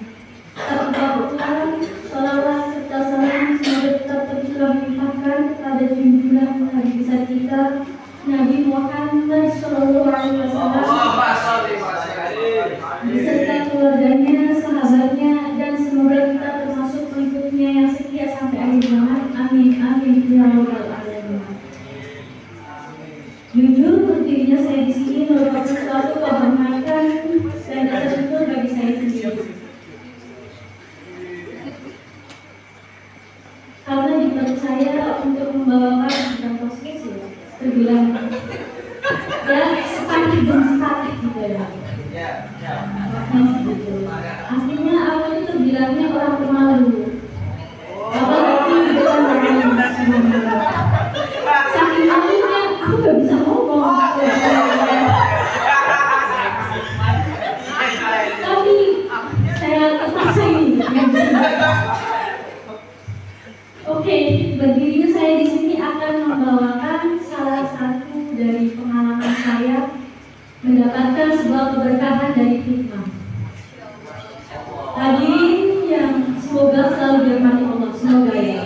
Tak lupa pula, sholawat serta salam semoga tetap tercurah melimpahkan kepada junjungan Nabi besar kita Nabi Muhammad SAW beserta keluarganya, sahabatnya, dan semoga kita termasuk pengikutnya yang setia sampai akhir zaman. Amin amin ya rabbal alamin. Jujur berdirinya saya di sini merupakan suatu kehormatan dan rasa syukur bagi saya sendiri. Karena dipercaya untuk membawakan tentang posisi terbilang ya sepatih dan sepatih gitu ya. Aslinya aku itu terbilangnya orang pemalu. Apalagi dengan orang saking malunya aku gak bisa ngomong. Tapi saya terpaksa ini. Oke, berdirinya saya di sini akan membawakan salah satu dari pengalaman saya mendapatkan sebuah keberkahan dari hikmah. Hadirin yang semoga selalu dirahmati Allah, semoga ya.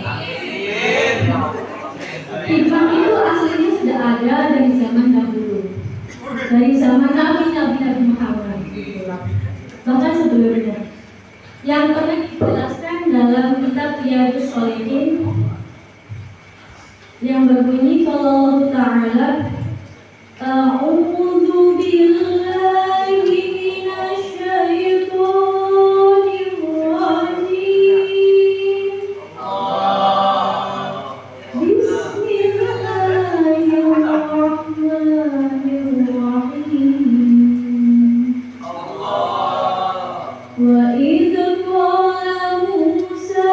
Hikmah itu aslinya sudah ada dari zaman dahulu, dari zaman Nabi Muhammad, bahkan sebelumnya. Yang pernah dijelaskan dalam kitab Riyadhus Shalihin yang berbunyi kalau Ta'ala A'udzu billahi minasy syaithanir rajim. Bismillahirrahmanirrahim. Wa idz qala Musa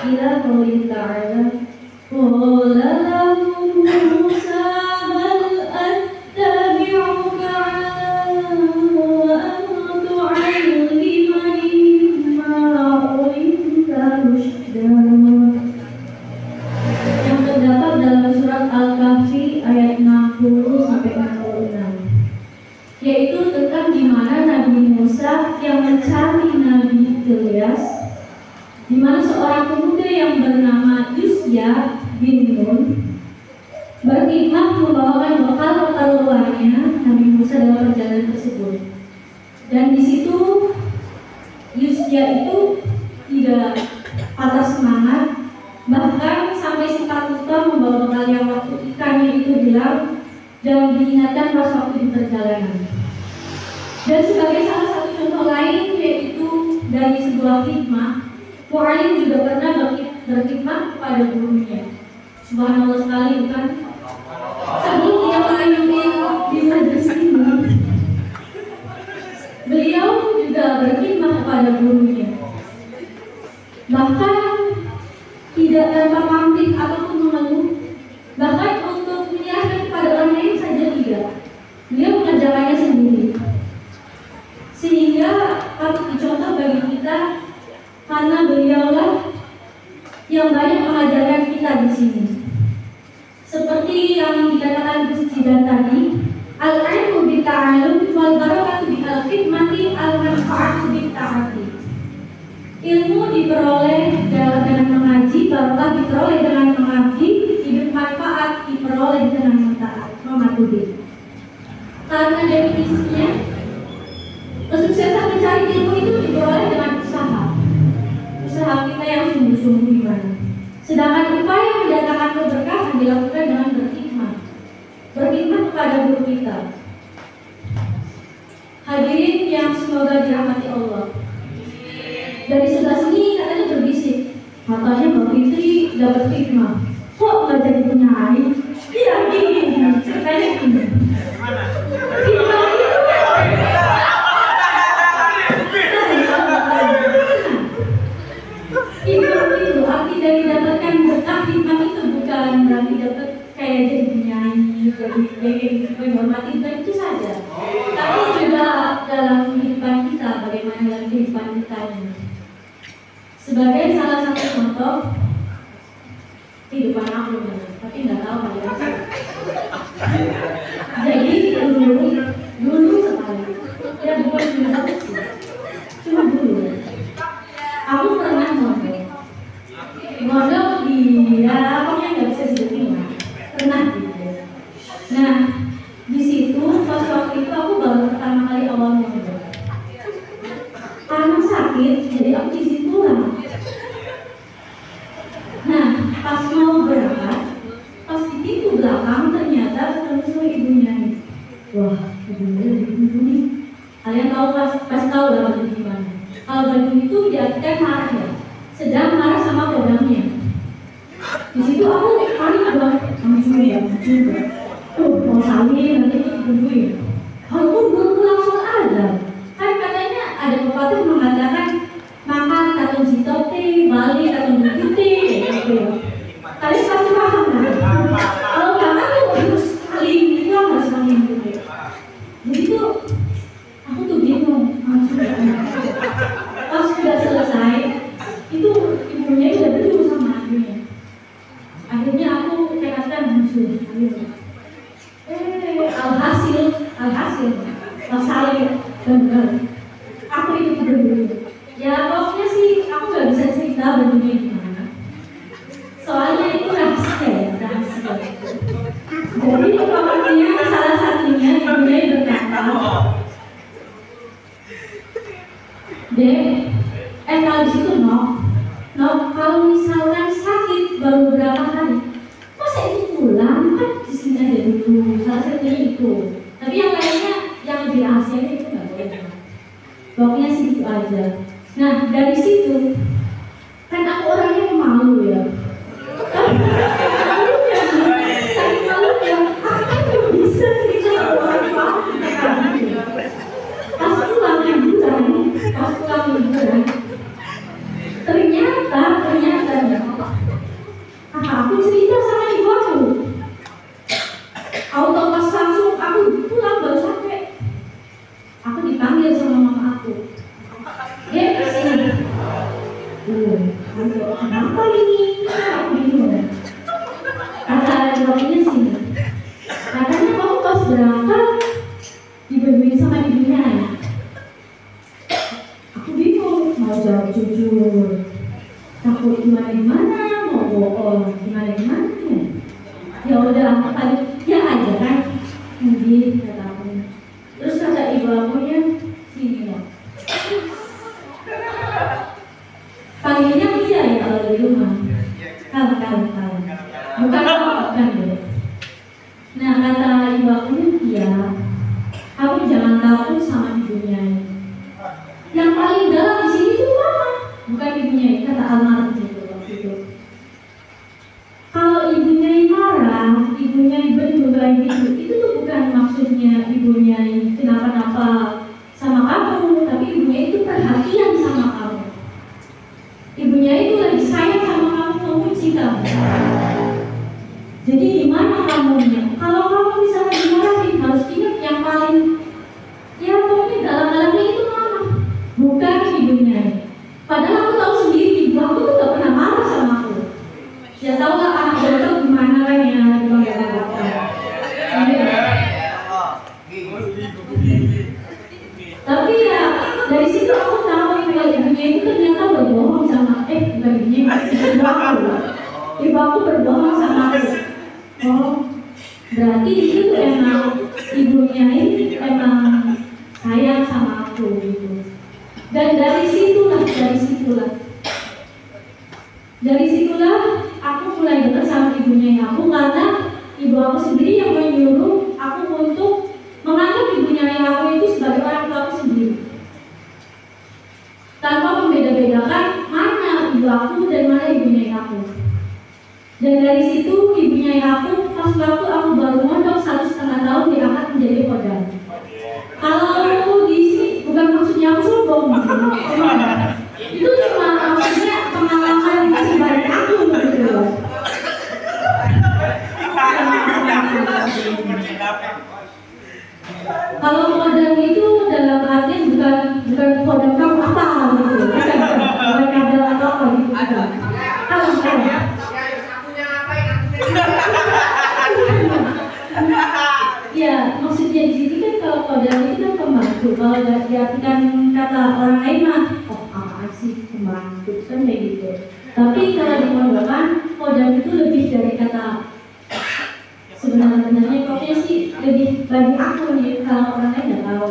ila qouli ta'ala qala lahu Musa hal attabi'uka 'ala an tu'allimani mimma 'ulimta rusyda, yang terdapat dalam surat Al-Kahfi ayat 60 sampai 66, yaitu tentang di mana Nabi Musa yang mencari Nabi Ilyas, di mana seorang pemuda yang bernama Yusya bin Nun berkhidmat membawakan bekal keperluannya Nabi Musa dalam perjalanan tersebut. Dan di situ Yusya itu tidak patah semangat, bahkan sampai sempat lupa membawa bekal yang waktu ikannya itu hilang dan diingatkan pas waktu di perjalanan. Dan sebagai salah satu contoh lain yaitu dari sebuah hikmah, mu'alim juga pernah berkhidmat kepada gurunya. Subhanallah sekali, bukan? Sebelum dia memimpin di majelis ini, beliau juga berkhidmat kepada gurunya. Bahkan tidak tanpa pamrih ataupun mengeluh, bahkan untuk menyerahkan kepada orang lain saja tidak. Beliau mengerjakannya sendiri. Sehingga patut dicontoh bagi kita, karena beliaulah yang banyak mengajarkan kita di sini. Seperti yang dikatakan Gus Jidan tadi, al-ilmu bitta'allum wal barakatu bil khidmati al-manfa'atu bitta'ati. Ilmu diperoleh dengan mengaji, barokah diperoleh dengan mengabdi, hidup manfaat diperoleh dengan mematuhi. Karena definisinya, kesuksesan mencari ilmu itu diperoleh dengan usaha kita yang sungguh-sungguh gimana. Sedangkan upaya mendatangkan keberkahan dilakukan dengan berkhidmat kepada guru kita. Hadirin yang semoga dirahmati Allah. Dari sebelah sini katanya berbisik, katanya Mbak Fitri dapat hikmah. Kok nggak jadi penyanyi? Iya gini, ceritanya gini. Hikmah itu menghormati Tuhan itu saja. Tapi juga dalam kehidupan kita, bagaimana dalam kehidupan kita ini. Sebagai salah satu contoh kehidupan aku, tapi nggak tahu kalian. Jadi dulu sekali, ya bukan dulu sih, cuma dulu. Aku pernah mondok di ya pokoknya nggak bisa sebutin lah, pernah gitu. Nah di situ pas waktu itu aku baru pertama kali awal mondok, karena sakit jadi aku di situ lah. Nah pas mau berangkat, pas di pintu belakang ternyata ketemu ibunya nih. Wah ibunya ibu nih, kalian tahu pas tahu lah baju gimana. Kalau baju itu diartikan marah ya, sedang marah sama kodamnya. Di situ aku panik banget, langsung mau salin nanti ditungguin. Kalau aku langsung ada, kan katanya ada pepatah mengatakan makan katong citote, balik katong bukiti, gitu. Kalian pasti paham kan? Kalau makan tuh harus saling, itu harus saling gitu. Jadi tuh aku tuh bingung, langsung pas sudah selesai, itu ibunya udah duduk sama adiknya. Akhirnya aku katakan musuh. Alhasil, masalah benar. Aku itu berdua. Ya pokoknya sih aku nggak bisa cerita bentuknya gimana. Soalnya itu rahasia ya, rahasia. Jadi pokoknya salah satunya ibunya berkata, kalau di situ kalau misalkan sakit baru berapa hari, masa itu pulang kan di sini aja dulu, salah satunya itu. Tapi yang lainnya yang lebih rahasianya itu nggak boleh. Pokoknya sih itu aja. Nah dari situ kan aku orangnya malu ya. Tapi malu ya, aku bisa cerita ke orang malu. Pas pulang liburan, ternyata aku cerita sama ibu aku. Pas langsung aku pulang baru sampai, aku dipanggil sama mama aku. Kesini. Kenapa ini? Aku bingung. Kata ibunya sini. Katanya kamu pas berangkat dibantuin sama ibunya ya. Aku bingung mau jawab jujur, takut gimana mau bohong gimana ya. Ya udah aku tadi ya aja kan, mungkin kata aku. Terus kata ibu aku ya sini loh. Panggilnya dia ya kalau di rumah. Kalau bukan deh. Nah kata ibu aku ya, kamu jangan takut sama ibunya. Yang paling dalam di sini tuh mama, bukan ibunya. Kata almarhum gitu. Kalau ibunya marah, ibunya betul gitu, itu tuh bukan maksudnya ibunya kenapa-napa sama kamu, tapi ibunya itu perhatian sama kamu. Ibunya itu lagi sayang sama kamu, memuji kamu. Jadi gimana kamunya? Kalau kamu misalnya dimarahin, harus ingat yang paling, ya pokoknya dalam-dalamnya itu mama, bukan ibunya. Padahal aku tahu sendiri, ibu aku tuh gak pernah marah sama aku. Ya tau gak anak dokter gimana kan ya, tapi ya dari situ aku tahu kalau ibunya itu ternyata berbohong sama bukan ibunya, ibu aku berbohong sama aku. Oh berarti itu emang ibunya ini emang sayang sama aku gitu. Dan dari situlah aku mulai dekat sama ibunya aku, karena ibu aku sendiri yang menyuruh aku untuk menganggap ibunya aku itu sebagai orang tua aku sendiri, tanpa membeda-bedakan mana ibu aku dan mana ibunya aku. Dan dari situ ibunya aku pas waktu aku baru mondok 1,5 tahun diangkat menjadi kodam. Kalau di sini bukan maksudnya aku sombong, itu cuma maksudnya pengalaman pribadi aku gitu. bagi aku nih, kalau orang lain nggak tahu,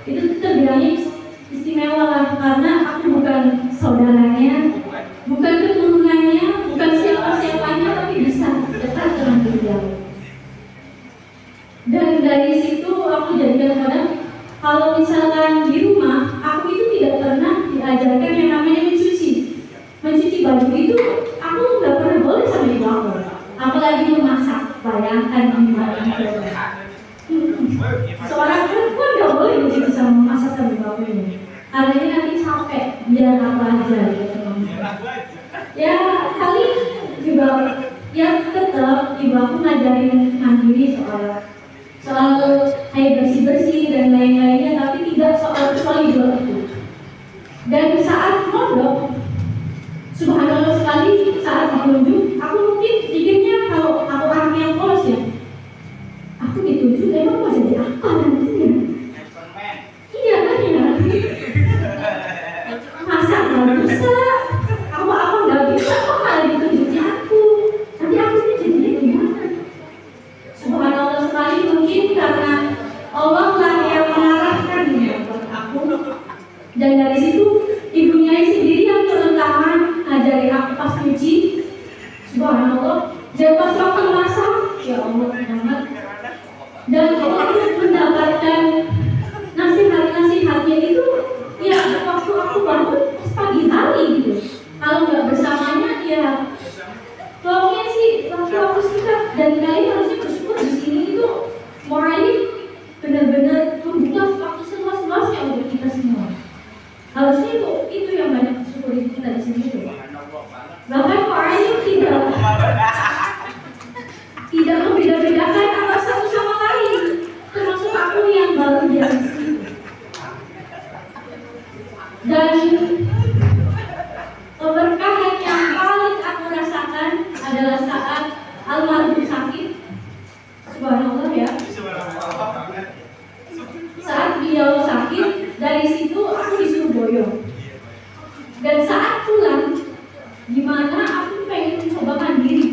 itu terbilangnya istimewa lah, karena aku bukan saudaranya, bukan keturunannya, bukan siapa-siapanya, tapi bisa dekat dengan beliau. Dan dari situ aku jadikan kadang, kalau misalkan di rumah, aku itu tidak pernah diajarkan yang namanya mencuci baju itu, aku nggak pernah boleh sama ibu aku, apalagi memasak. Bayangkan gimana seorang perempuan nggak boleh mencuci sama memasak sama ibu aku ini, karena nanti capek, biar apa aja gitu. Ya kali juga, ya tetap ibu aku ngajarin mandiri soal kayak bersih-bersih dan lain-lainnya, tapi tidak soal jual itu. Dan saat mondok, subhanallah sekali, saat ditunjuk, aku mungkin pikirnya kalau aku orang yang polos ya, aku ditunjuk emang mau jadi apa nantinya? Iya kan ya, masa nggak bisa, apa nggak bisa, kok malah ditunjuknya aku, nanti aku ini jadinya gimana? Subhanallah sekali, mungkin karena Allah lah yang mengarahkan ya buat aku. Dan dari situ ibunya sendiri yang turun tangan ngajari aku pas cuci, subhanallah. Dan pas waktu masak, ya Allah Muhammad. Dan aku mendapatkan nasihat-nasihatnya itu, ya waktu aku bangun pas pagi hari gitu. Kalau nggak bersamanya, ya pokoknya sih waktu aku suka. Dan kalian harusnya bersyukur di sini itu mu'alim benar-benar membuka waktu seluas-luasnya untuk kita semua. Harusnya itu yang banyak syukuri kita di sini itu. Bahkan mu'alim tidak membeda-bedakan antara satu sama lain, termasuk aku yang baru di sini. Dan keberkahan yang paling aku rasakan adalah saat almarhum sakit. Subhanallah ya. Saat beliau sakit, dari situ aku disuruh boyong. Dan saat pulang, gimana aku pengen mencoba mandiri.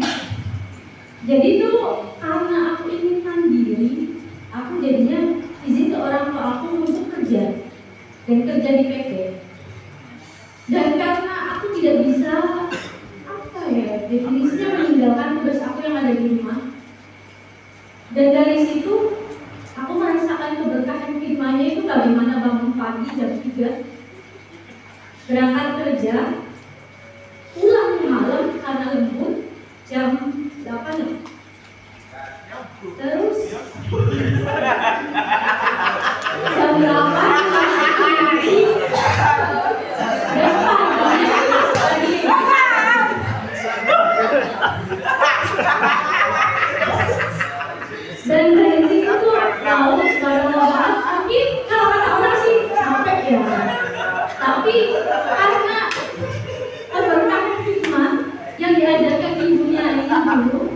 Jadi itu karena aku ingin mandiri, aku jadinya izin ke orang tua aku untuk kerja dan kerja di PT. Dan karena aku tidak bisa, apa ya, definisinya meninggalkan tugas aku yang ada di rumah. Dan dari situ aku merasakan keberkahan khidmahnya itu bagaimana bangun pagi jam 3, berangkat kerja, pulang malam karena lembur jam 8. Terus jam 8 dan dari situ tuh tahu sekarang mungkin kalau kata orang sih capek ya, tapi karena keberkahan hikmah yang diajarkan ibunya ini dulu,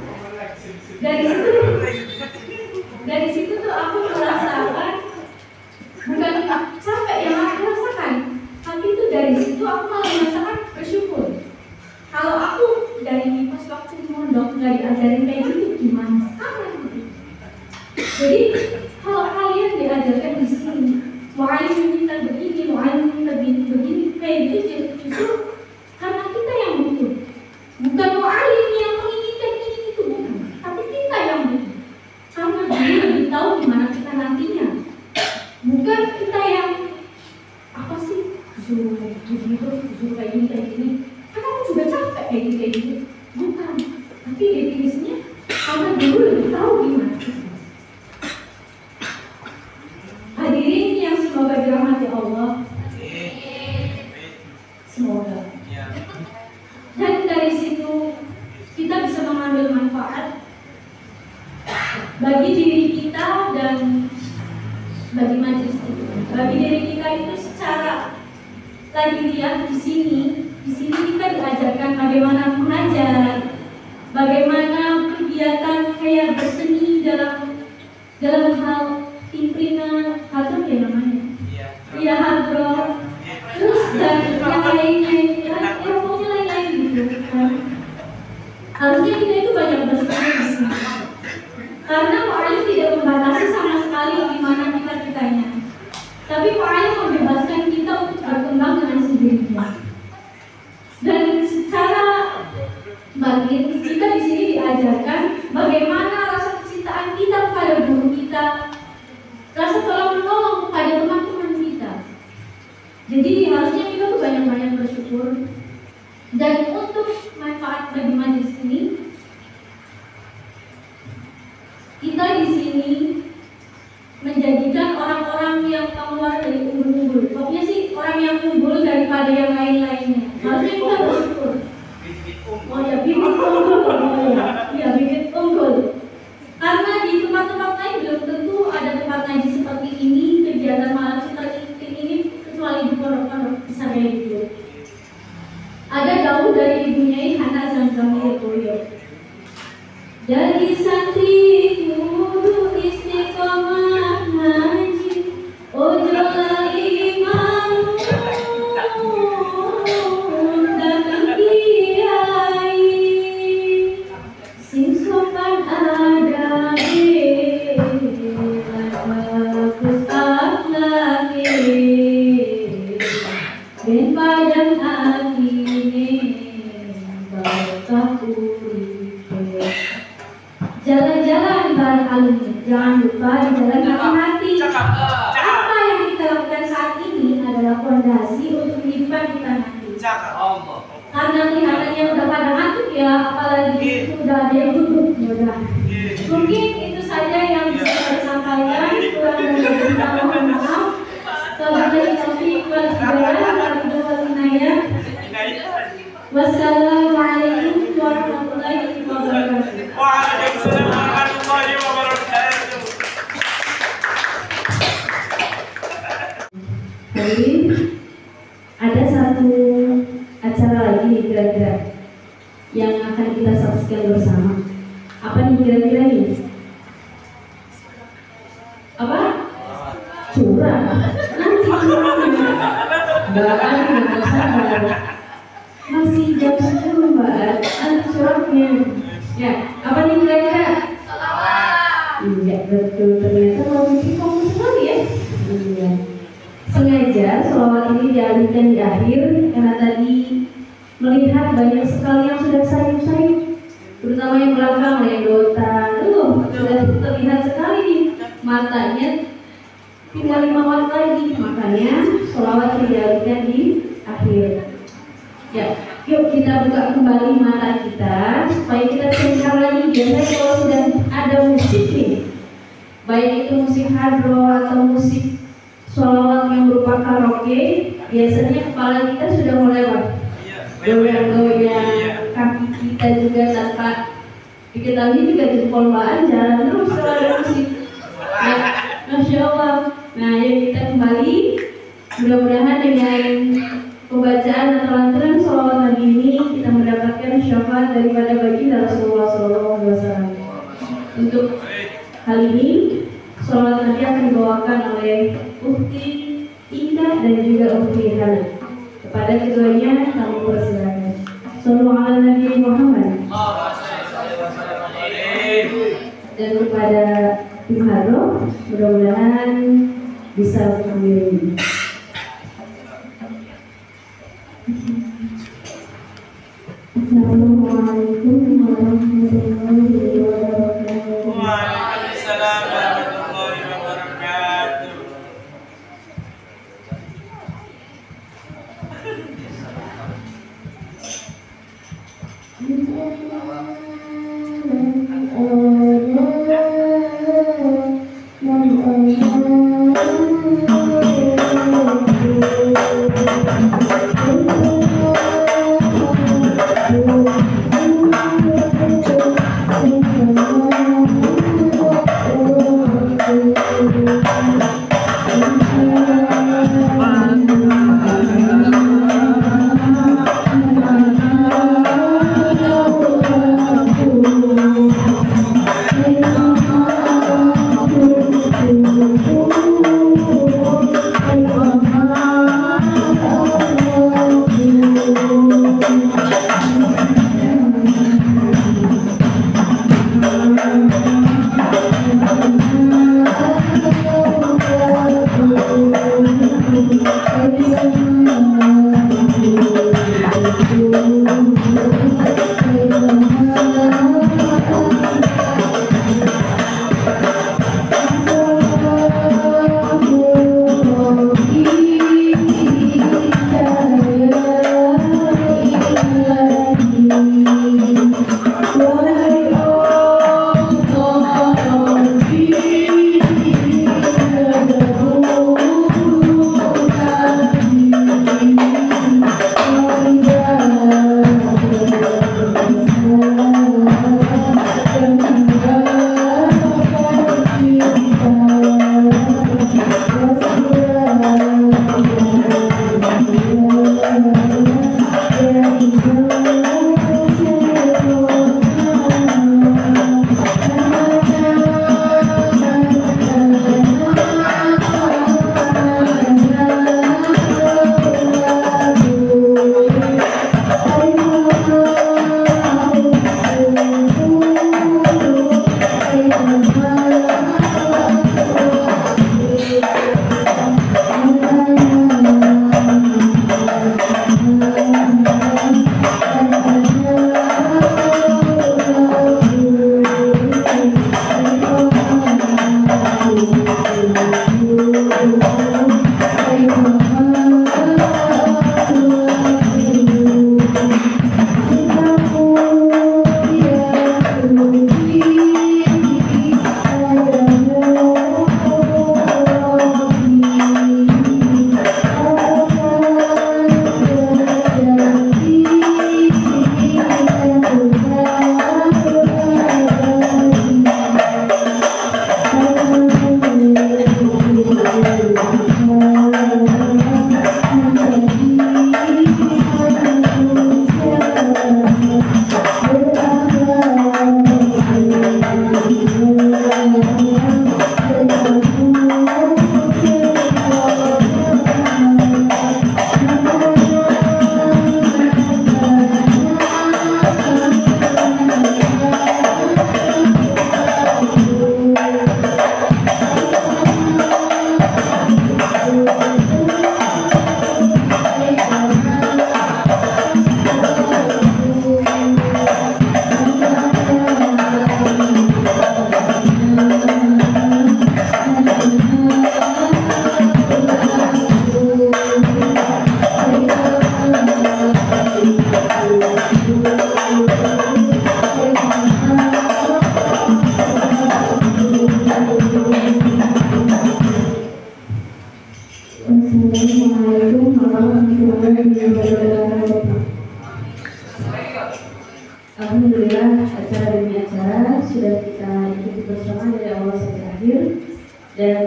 dari situ tuh aku merasakan bukan capek yang aku rasakan, tapi itu dari situ aku malah merasakan bersyukur. Kalau aku dari pas waktu mondok nggak diajarin kayak gitu, gimana sekarang? Jadi kalau kalian diajarkan di sini, mu'alim minta begini, mu'alim minta begini, kayak gitu justru karena kita yang butuh, bukan mu'alim yang menginginkan ini itu, bukan, tapi kita yang butuh. Karena dia lebih tahu gimana kita nantinya, bukan kita yang apa sih disuruh kayak gini terus disuruh kayak gini. Karena aku juga capek kayak gini, bukan. Tapi definisinya karena dulu lebih tahu gimana kita. Hadirin yang semoga dirahmati Allah, semoga. Dan dari situ kita bisa mengambil manfaat bagi diri kita dan bagi majelis itu. Bagi diri kita itu secara lahiriah di sini kita diajarkan bagaimana mengajar, bagaimana kegiatan kayak berseni dalam hal imprina, hadroh ya namanya, ya hadroh, terus dan yang lainnya, ya pokoknya lain-lain gitu. Harusnya kita itu banyak bersyukur di sini, karena mu'alim tidak membatasi sama sekali hidupnya. Dan secara batin kita di sini diajarkan bagaimana rasa kecintaan kita kepada guru kita, rasa tolong menolong kepada teman-teman kita. Jadi harusnya kita tuh banyak-banyak bersyukur. Dan untuk manfaat bagi majelis ini, kita di sini menjadikan orang-orang yang keluar dari unggul-unggul. Pokoknya sih orang yang unggul daripada yang lain-lainnya. Harusnya kita bersyukur. Oh ya, bibit unggul. Ya, bibit unggul. Karena di tempat-tempat lain belum tentu ada tempat ngaji seperti ini, kegiatan malam seperti ini, kecuali di pondok-pondok besar kayak gitu. Ada daun dari ibunya Hana Zamzamiyah Boyo. Jadi santri kudu istiqomah ngaji, ojo lali malu datang kiai, sing sopan adabe, bagus akhlake, ben padang atine, barokah uripe. Jalan-jalan bareng alumni, jangan lupa di jalan hati-hati. Apa yang kita lakukan saat ini adalah fondasi untuk kehidupan kita nanti. Karena kelihatannya udah pada ngantuk ya, apalagi udah ada yang duduk, ya udah. Mungkin itu saja yang bisa saya sampaikan. Kurang dari kita mohon maaf. Wabillahi taufiq wal hidayah. Wassalamualaikum warahmatullahi wabarakatuh. Waalaikumsalam warahmatullahi wabarakatuh. Hari ini ada satu acara lagi kira-kira yang akan kita saksikan bersama. Apa nih kira-kira ini? Apa? Curang. Nanti curangnya. Nggak sabar. Masih jam 10 Mbak. Nanti curangnya. Ya, apa nih kira-kira? Iya betul, ternyata mau bikin kamu sekali ya. Iya. Sengaja sholawat ini dialihkan di akhir karena tadi melihat banyak sekali yang sudah sayup-sayup, terutama yang belakang yang dotan. Sudah terlihat sekali nih matanya, tinggal 5 watt lagi. Makanya sholawat dialihkan di akhir. Ya, yuk kita buka kembali mata kita supaya kita dengar lagi. Biasanya kalau sudah ada musik nih, baik itu musik hadro atau musik sholawat yang berupa karaoke, biasanya kepala kita sudah mulai goyang-goyang, kaki kita juga tanpa diketahui juga jempol-jempolan jalan terus kalau ada musik. Ya, Masya Allah. Nah, yuk kita kembali. Mudah-mudahan dengan pembacaan atau lantunan sholawat Nabi ini kita mendapatkan syafaat daripada baginda Rasulullah SAW. Untuk hal ini sholawat Nabi akan dibawakan oleh Ukti Ika dan juga Ukti Hana. Kepada keduanya kami persilakan. Sallallahu ala Nabi Muhammad. Dan kepada tim hadroh, mudah-mudahan bisa mengirim. Assalamualaikum warahmatullahi wabarakatuh. Waalaikumsalam warahmatullahi wabarakatuh. wabarakatuh. Alhamdulillah, acara demi acara sudah kita ikuti bersama dari awal sampai akhir, dan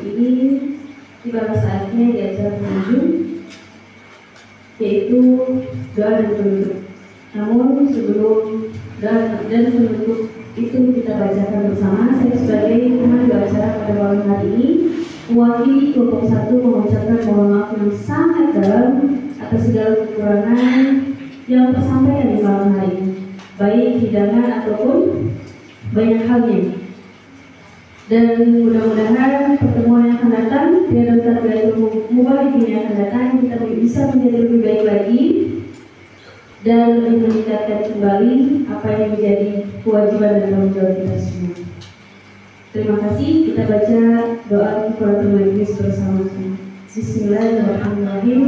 ini tiba saatnya di acara pengunjung, yaitu doa dan penutup. Namun sebelum doa dan penutup itu kita bacakan bersama, saya sebagai pemandu acara pada malam hari ini mewakili kelompok 1 mengucapkan mohon maaf yang sangat dalam atas segala kekurangan yang tersampaikan di malam hari ini, baik hidangan ataupun banyak halnya. Dan mudah-mudahan pertemuan yang akan datang di dalam Tarbiyah Mubarak yang akan datang kita bisa menjadi lebih baik lagi dan lebih meningkatkan kembali apa yang menjadi kewajiban dan tanggung jawab kita semua. Terima kasih. Kita baca doa kifaratul majlis bersama-sama. Bismillahirrahmanirrahim.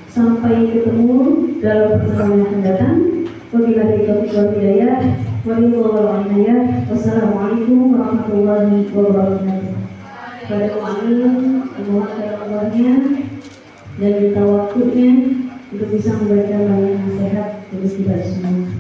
Sampai ketemu dalam pertemuan yang akan datang. Wabillahi taufiq wal hidayah. Wassalamualaikum warahmatullahi wabarakatuh. Pada amin, mohon Allahnya dan minta waktunya untuk bisa memberikan banyak nasihat bagi kita semua.